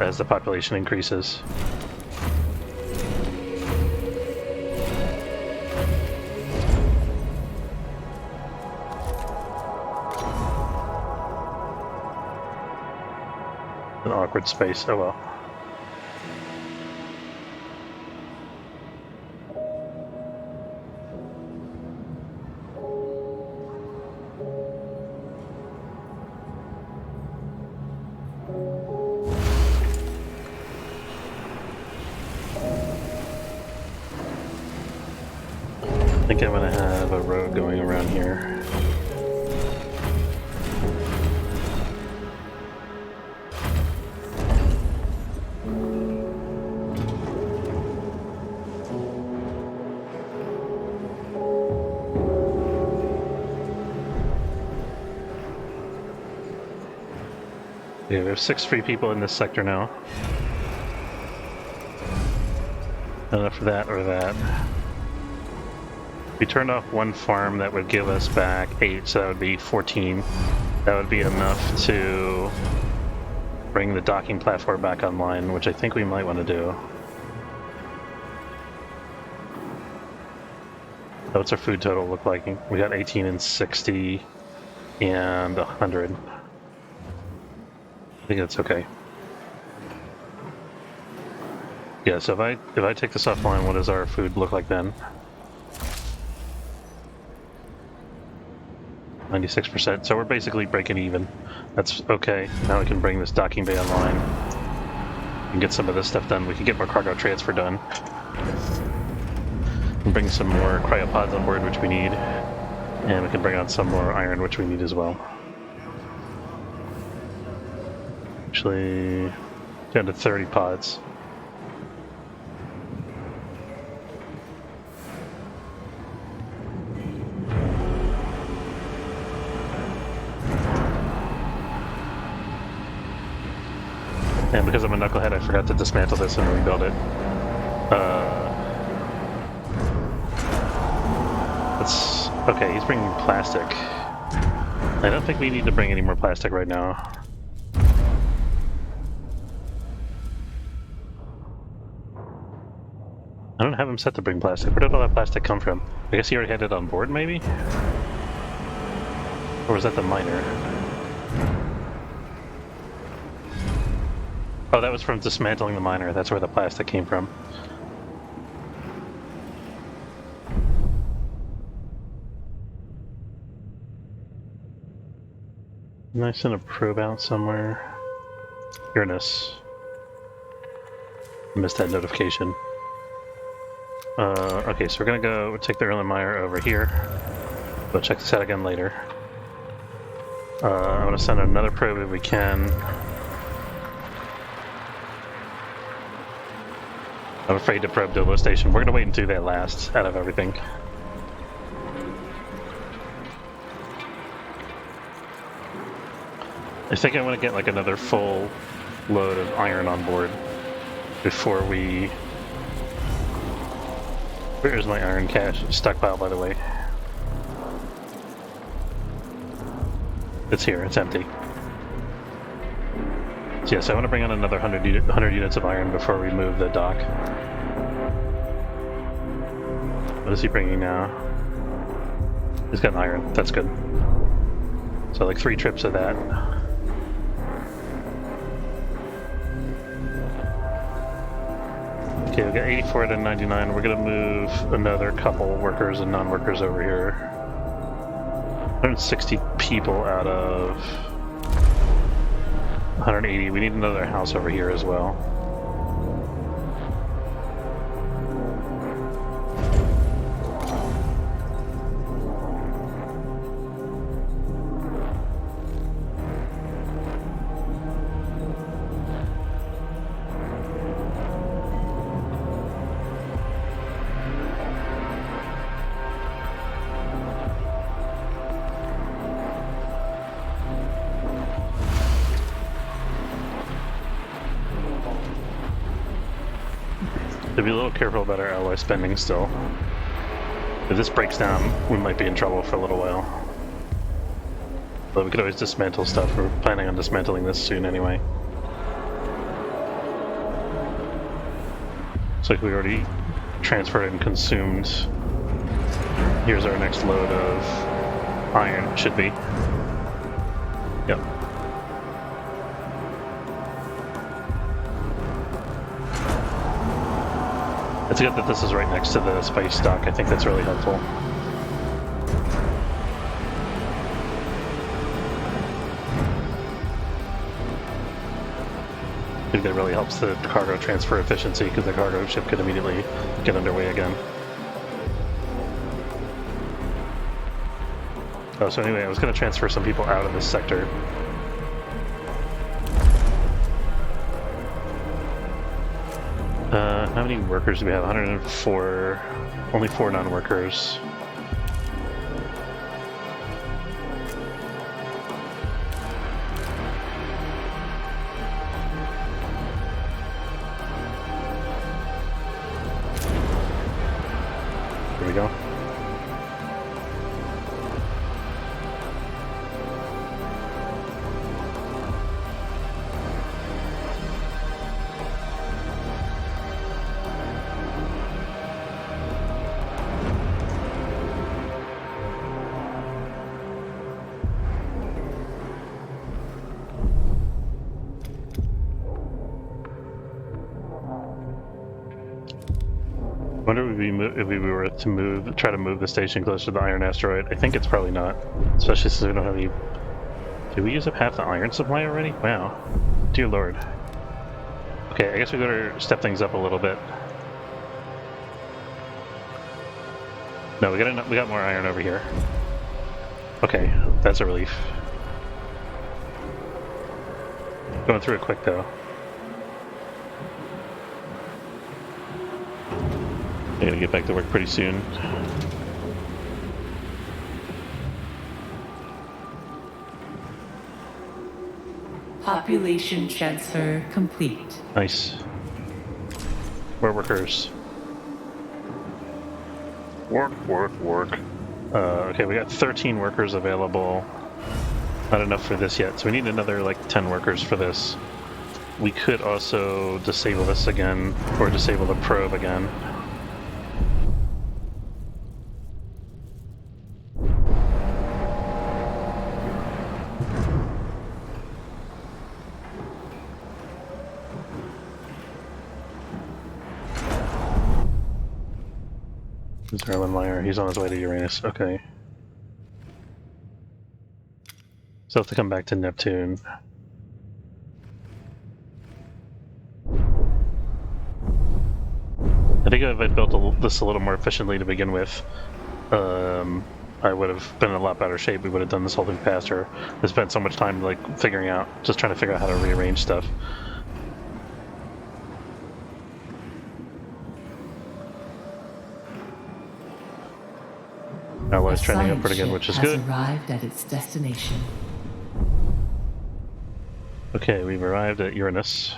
as the population increases. An awkward space, oh well. I think I'm going to have a road going around here. Yeah, we have 6 free people in this sector now. Not enough for that or that. We turned off one farm that would give us back 8, so that would be 14. That would be enough to bring the docking platform back online, which I think we might want to do. So what's our food total look like? We got 18 and 60 and 100. I think that's okay. Yeah, so if I take this offline, what does our food look like then? 96%, so we're basically breaking even. That's okay. Now we can bring this docking bay online and get some of this stuff done. We can get more cargo transfer done. And bring some more cryopods on board, which we need. And we can bring on some more iron, which we need as well. Actually, down to 30 pods. And because I'm a knucklehead, I forgot to dismantle this and rebuild it. Okay, he's bringing plastic. I don't think we need to bring any more plastic right now. I don't have him set to bring plastic. Where did all that plastic come from? I guess he already had it on board, maybe? Or was that the miner? Oh, that was from dismantling the miner. That's where the plastic came from. Can I send a probe out somewhere? Uranus. Missed that notification. Okay, so we're gonna go take the early miner over here. We'll check this out again later. I'm gonna send another probe if we can. I'm afraid to probe Dolo Station. We're gonna wait and do that last out of everything. I think I want to get like another full load of iron on board before we... Where's my iron cache? Stockpile, by the way. It's here, it's empty. So yes, I want to bring on another 100 units of iron before we move the dock. What is he bringing now? He's got iron, that's good. So like 3 trips of that. Okay, we got 84 to 99. We're gonna move another couple workers and non-workers over here. 160 people out of 180. We need another house over here as well. To be a little careful about our alloy spending still. If this breaks down, we might be in trouble for a little while. But we could always dismantle stuff. We're planning on dismantling this soon anyway. Looks like we already transferred and consumed. Here's our next load of iron, should be. Yep. It's good that this is right next to the spice stock. I think that's really helpful. I think that really helps the cargo transfer efficiency because the cargo ship could immediately get underway again. Oh, so anyway, I was going to transfer some people out of this sector. How many workers do we have? 104. Only 4 non-workers. Here we go. I wonder if we were to try to move the station closer to the iron asteroid. I think it's probably not, especially since we don't have any. Did we use up half the iron supply already? Wow, dear lord. Okay, I guess we better step things up a little bit. No, we got more iron over here. Okay, that's a relief. Going through it quick though. I gotta get back to work pretty soon. Population transfer complete. Nice. More workers. Work. Okay, we got 13 workers available. Not enough for this yet, so we need another like 10 workers for this. We could also disable this again, or disable the probe again. There's Erlen Meyer. He's on his way to Uranus. Okay. So have to come back to Neptune. I think if I'd built this a little more efficiently to begin with, I would have been in a lot better shape. We would have done this whole thing faster. I spent so much time like just trying to figure out how to rearrange stuff. Alloy's trending up pretty good, which is good. Arrived at its destination. Okay, we've arrived at Uranus.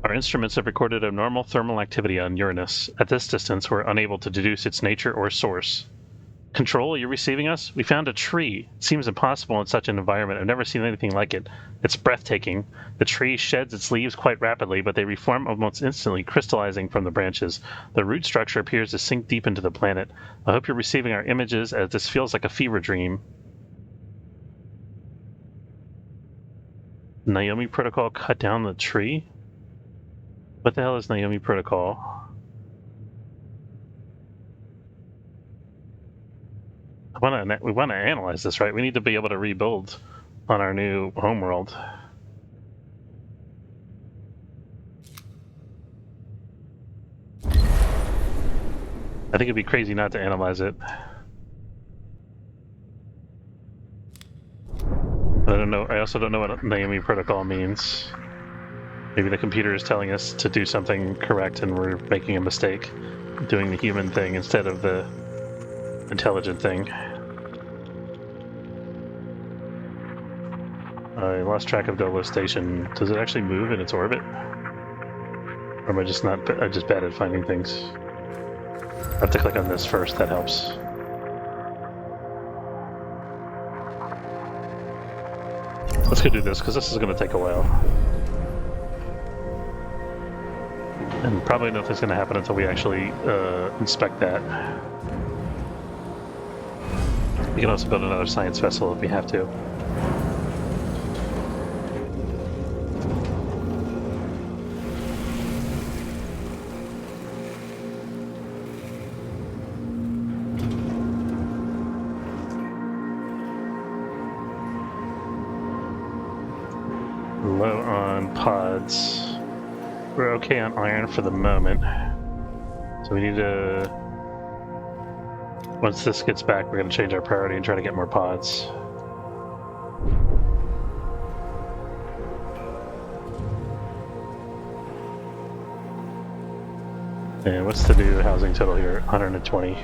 Our instruments have recorded abnormal thermal activity on Uranus. At this distance, we're unable to deduce its nature or source. Control, are you receiving us? We found a tree. It seems impossible in such an environment. I've never seen anything like it. It's breathtaking. The tree sheds its leaves quite rapidly, but they reform almost instantly, crystallizing from the branches. The root structure appears to sink deep into the planet. I hope you're receiving our images, as this feels like a fever dream. Naomi Protocol cut down the tree? What the hell is Naomi Protocol? 'Cause I don't know. Protocol? We want to analyze this, right? We need to be able to rebuild on our new homeworld. I think it'd be crazy not to analyze it. I don't know. I also don't know what Naomi protocol means. Maybe the computer is telling us to do something correct and we're making a mistake, doing the human thing instead of the intelligent thing. I lost track of Dolo Station. Does it actually move in its orbit? Or am I just not? I'm just bad at finding things. I have to click on this first. That helps. Let's go do this because this is going to take a while. And probably nothing's going to happen until we actually inspect that. We can also build another science vessel if we have to. Low on pods. We're okay on iron for the moment. So we need to... Once this gets back, we're going to change our priority and try to get more pods. And what's the new housing total here? 120.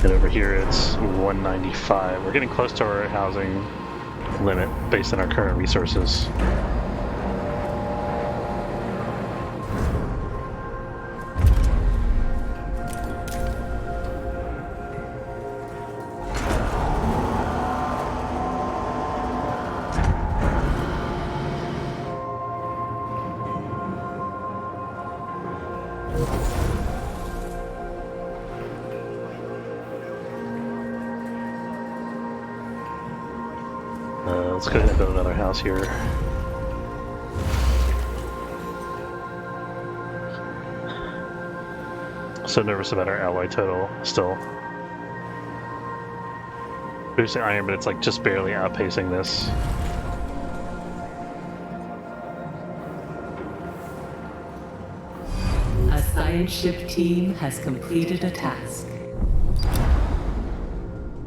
And over here it's 195. We're getting close to our housing limit based on our current resources. Let's go ahead and build another house here. So nervous about our alloy total still. Producing iron, but it's like just barely outpacing this. A science ship team has completed a task.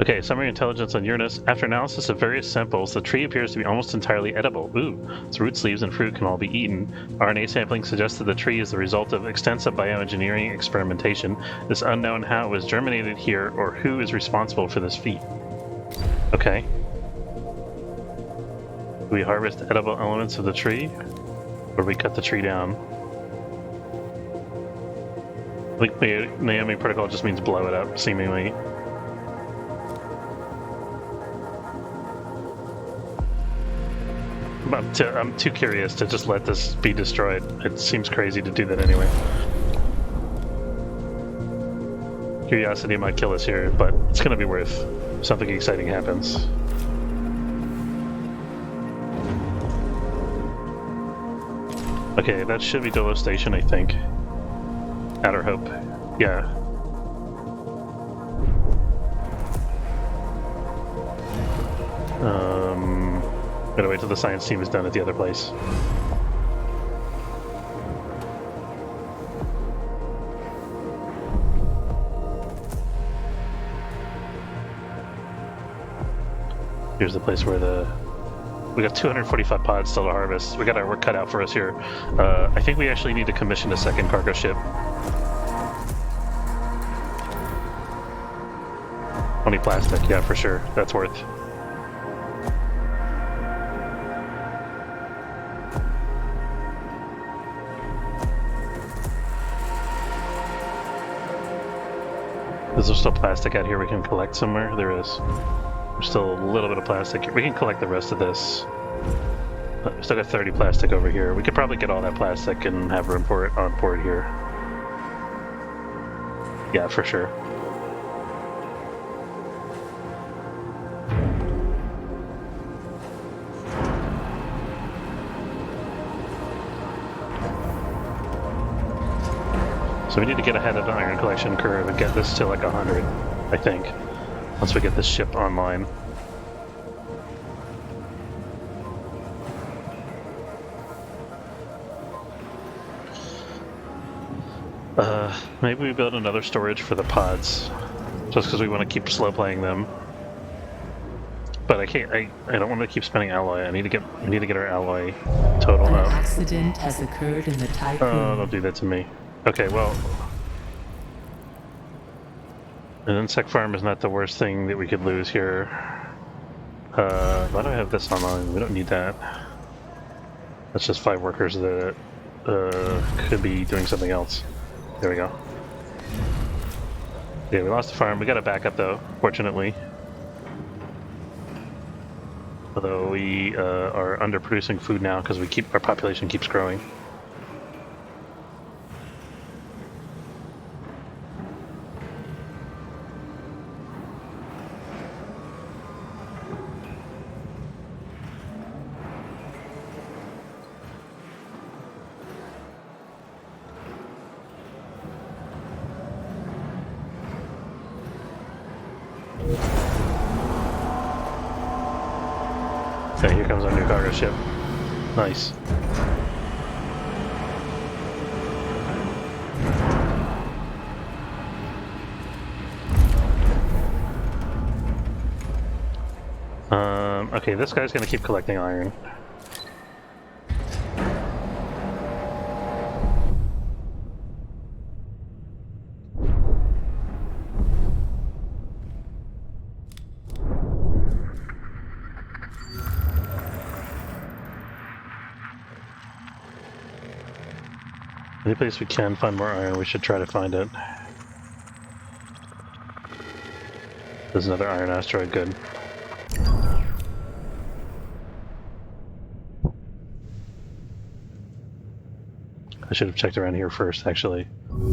Okay, summary intelligence on Uranus. After analysis of various samples, the tree appears to be almost entirely edible. Ooh, its roots, leaves, and fruit can all be eaten. RNA sampling suggests that the tree is the result of extensive bioengineering experimentation. It is unknown how it was germinated here or who is responsible for this feat. Okay. Do we harvest edible elements of the tree? Or do we cut the tree down? I think the Naomi protocol just means blow it up, seemingly. I'm too curious to just let this be destroyed. It seems crazy to do that anyway. Curiosity might kill us here, but it's going to be worth something exciting happens. Okay, that should be Dolo Station, I think. Outer Hope. Yeah. Gotta wait till the science team is done at the other place. Here's the place where we got 245 pods still to harvest. We got our work cut out for us here. I think we actually need to commission a second cargo ship. 20 plastic, yeah, for sure. That's worth. Is there still plastic out here we can collect somewhere? There is. There's still a little bit of plastic. We can collect the rest of this. We still got 30 plastic over here. We could probably get all that plastic and have room for it on board here. Yeah, for sure. So we need to get ahead of the iron collection curve and get this to like 100, I think, once we get this ship online. Maybe we build another storage for the pods, just because we want to keep slow playing them. But I can't. I don't want to keep spending alloy. We need to get our alloy total An up. accident has occurred in the typhoon. Oh, don't do that to me. Okay, well, an insect farm is not the worst thing that we could lose here. Why do I have this online? We don't need that. That's just 5 workers that could be doing something else. There we go. Yeah, we lost the farm. We got a backup though, fortunately. Although we are underproducing food now because our population keeps growing. Okay, here comes our new cargo ship. Nice. Okay, this guy's gonna keep collecting iron. Any place we can find more iron, we should try to find it. There's another iron asteroid, good. I should have checked around here first, actually.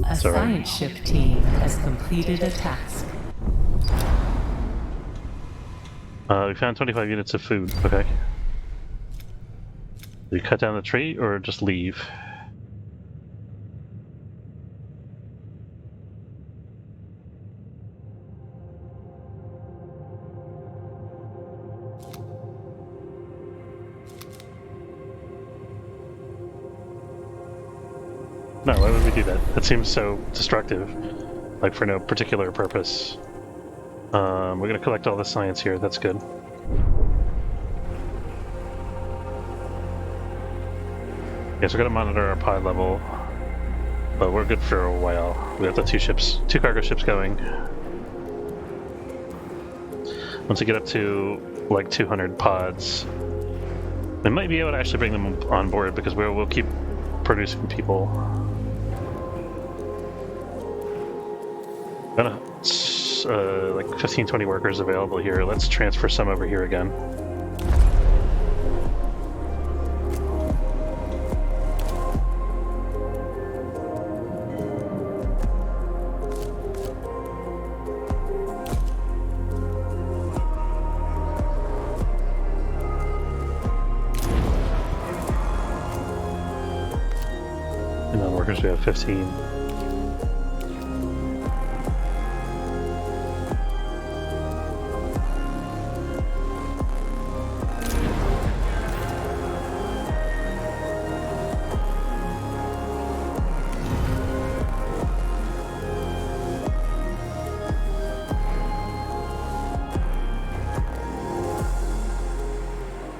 A science ship team has completed a task. We found 25 units of food. Okay. Do we cut down the tree or just leave? No, why would we do that? That seems so destructive. Like, for no particular purpose. We're gonna collect all the science here, that's good. Okay, so we're gonna monitor our pod level. But we're good for a while. We have the two cargo ships going. Once we get up to, like, 200 pods, we might be able to actually bring them on board because we'll keep producing people. Like 15-20 workers available here. Let's transfer some over here again. And on workers we have 15.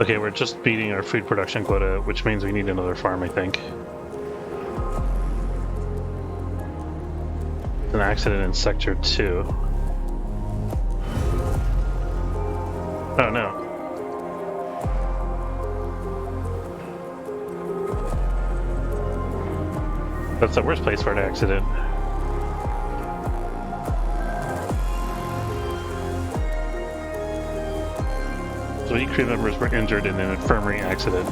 Okay, we're just beating our food production quota, which means we need another farm, I think. An accident in Sector 2. Oh no. That's the worst place for an accident. Three crew members were injured in an infirmary accident.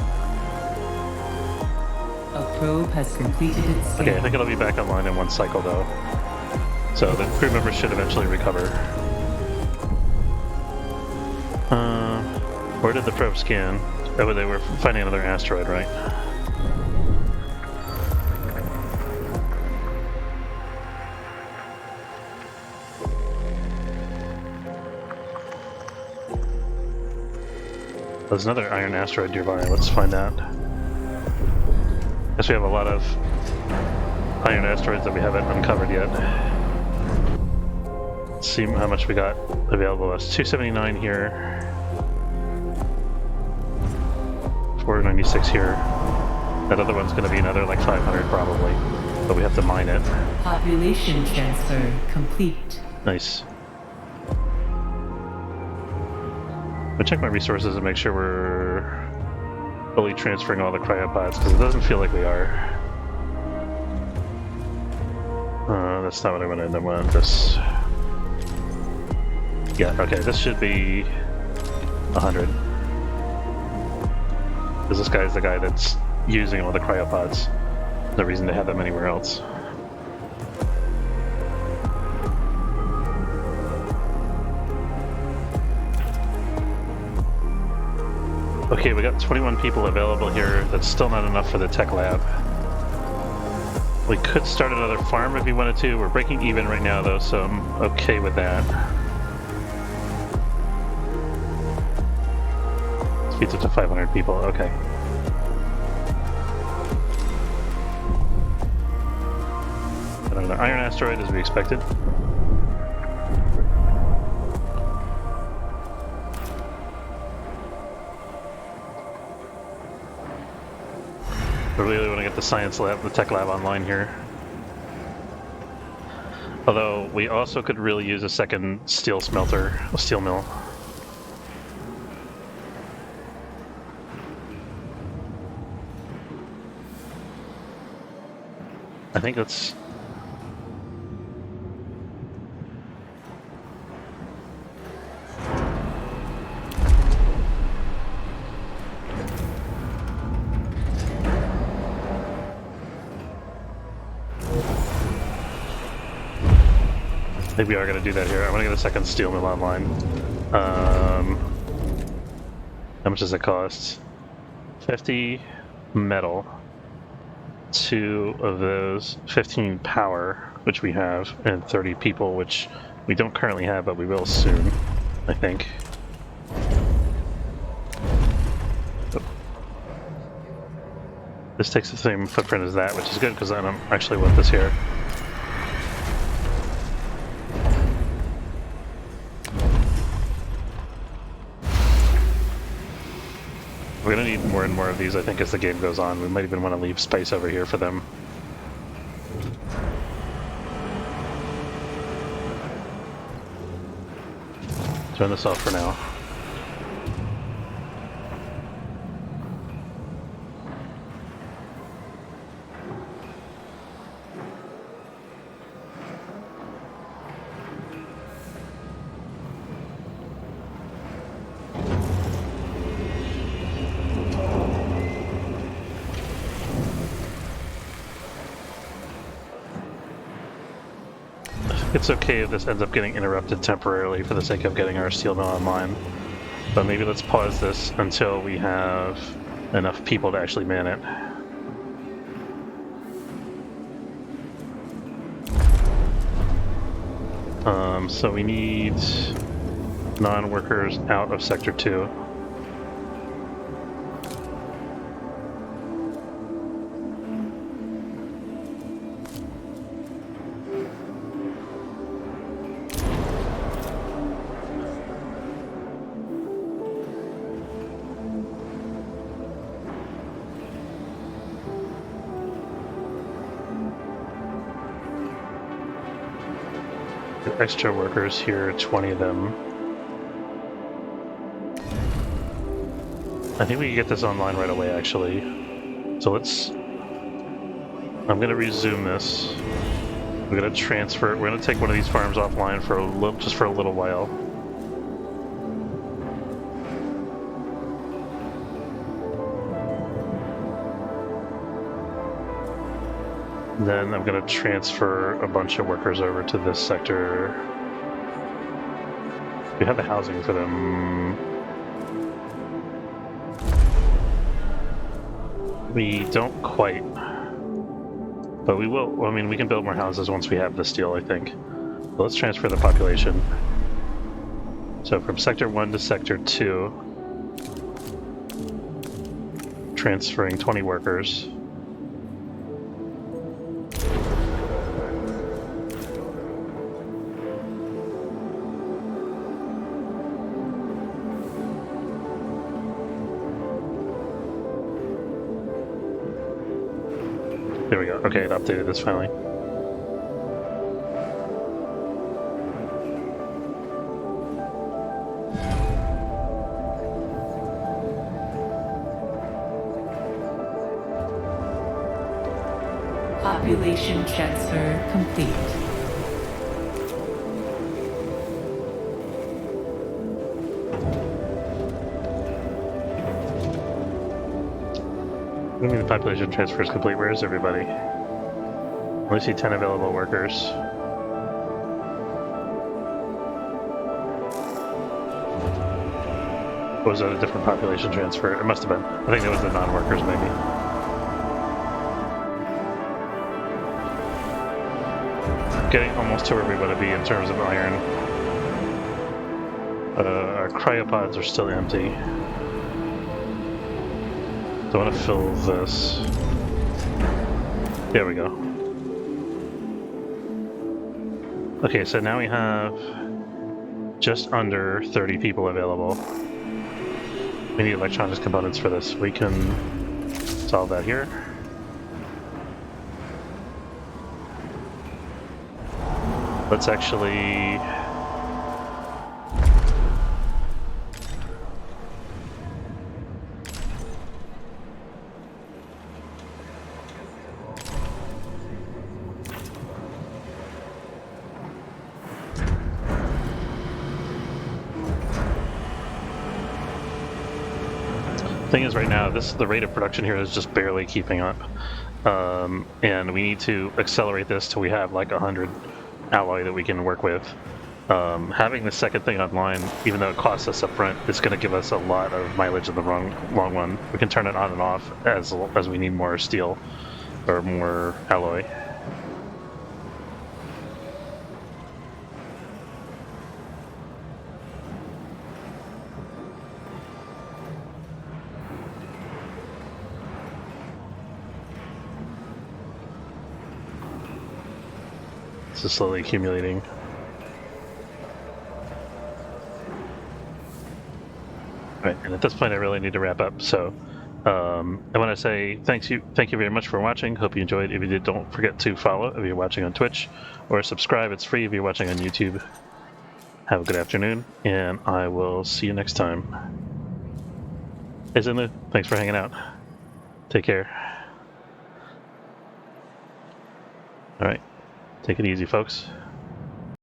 A probe has completed its scan. Okay, I think it'll be back online in one cycle though. So the crew members should eventually recover. Where did the probe scan? Oh, they were finding another asteroid, right? There's another iron asteroid nearby. Let's find out. Guess we have a lot of iron asteroids that we haven't uncovered yet. Let's see how much we got available. That's 279 here. 496 here. That other one's going to be another like 500 probably, but we have to mine it. Population transfer complete. Nice. I'm gonna check my resources and make sure we're fully transferring all the cryopods, because it doesn't feel like we are. That's not what I wanted. I wanted this. Yeah, okay, this should be 100. Because this guy's the guy that's using all the cryopods. No reason to have them anywhere else. Okay, we got 21 people available here. That's still not enough for the tech lab. We could start another farm if we wanted to. We're breaking even right now though, so I'm okay with that. Feeds up to 500 people, okay. Another iron asteroid as we expected. I really want to get the science lab, the tech lab online here. Although we also could really use a second steel smelter, a steel mill. I think that's... I think we are going to do that here. I'm going to get a second steel mill online. How much does it cost? 50 metal. 2 of those, 15 power, which we have, and 30 people, which we don't currently have, but we will soon, I think. Oh. This takes the same footprint as that, which is good because I don't actually want this here. We're going to need more and more of these, I think, as the game goes on. We might even want to leave space over here for them. Turn this off for now. It's okay if this ends up getting interrupted temporarily for the sake of getting our steel mill online. But maybe let's pause this until we have enough people to actually man it. So we need non-workers out of Sector 2. Extra workers here, 20 of them. I think we can get this online right away, actually. So let's... I'm going to resume this. We're going to transfer... We're going to take one of these farms offline for a little, just for a little while. Then I'm going to transfer a bunch of workers over to this sector. We have the housing for them. We don't quite. But we will. I mean, we can build more houses once we have the steel, I think. So let's transfer the population. So from Sector 1 to Sector 2. transferring 20 workers. There we go. Okay, it updated this finally. Population transfer complete. What do you mean the population transfer is complete? Where is everybody? I only see 10 available workers. Or was that a different population transfer? It must have been. I think that was the non-workers, maybe. Getting almost to where we want to be in terms of iron. Our cryopods are still empty. So I want to fill this. There we go. Okay, so now we have just under 30 people available. We need electronics components for this. We can solve that here. Let's actually... Thing is, right now, the rate of production here is just barely keeping up. And we need to accelerate this till we have like 100 alloy that we can work with. Having the second thing online, even though it costs us up front, it's going to give us a lot of mileage in the long run. We can turn it on and off as we need more steel or more alloy. This is slowly accumulating. Right, and at this point I really need to wrap up, so I want to say thank you very much for watching. Hope you enjoyed. If you did, don't forget to follow if you're watching on Twitch, or subscribe. It's free if you're watching on YouTube. Have a good afternoon, and I will see you next time. Hey Zinlu, thanks for hanging out. Take care. Alright, take it easy, folks.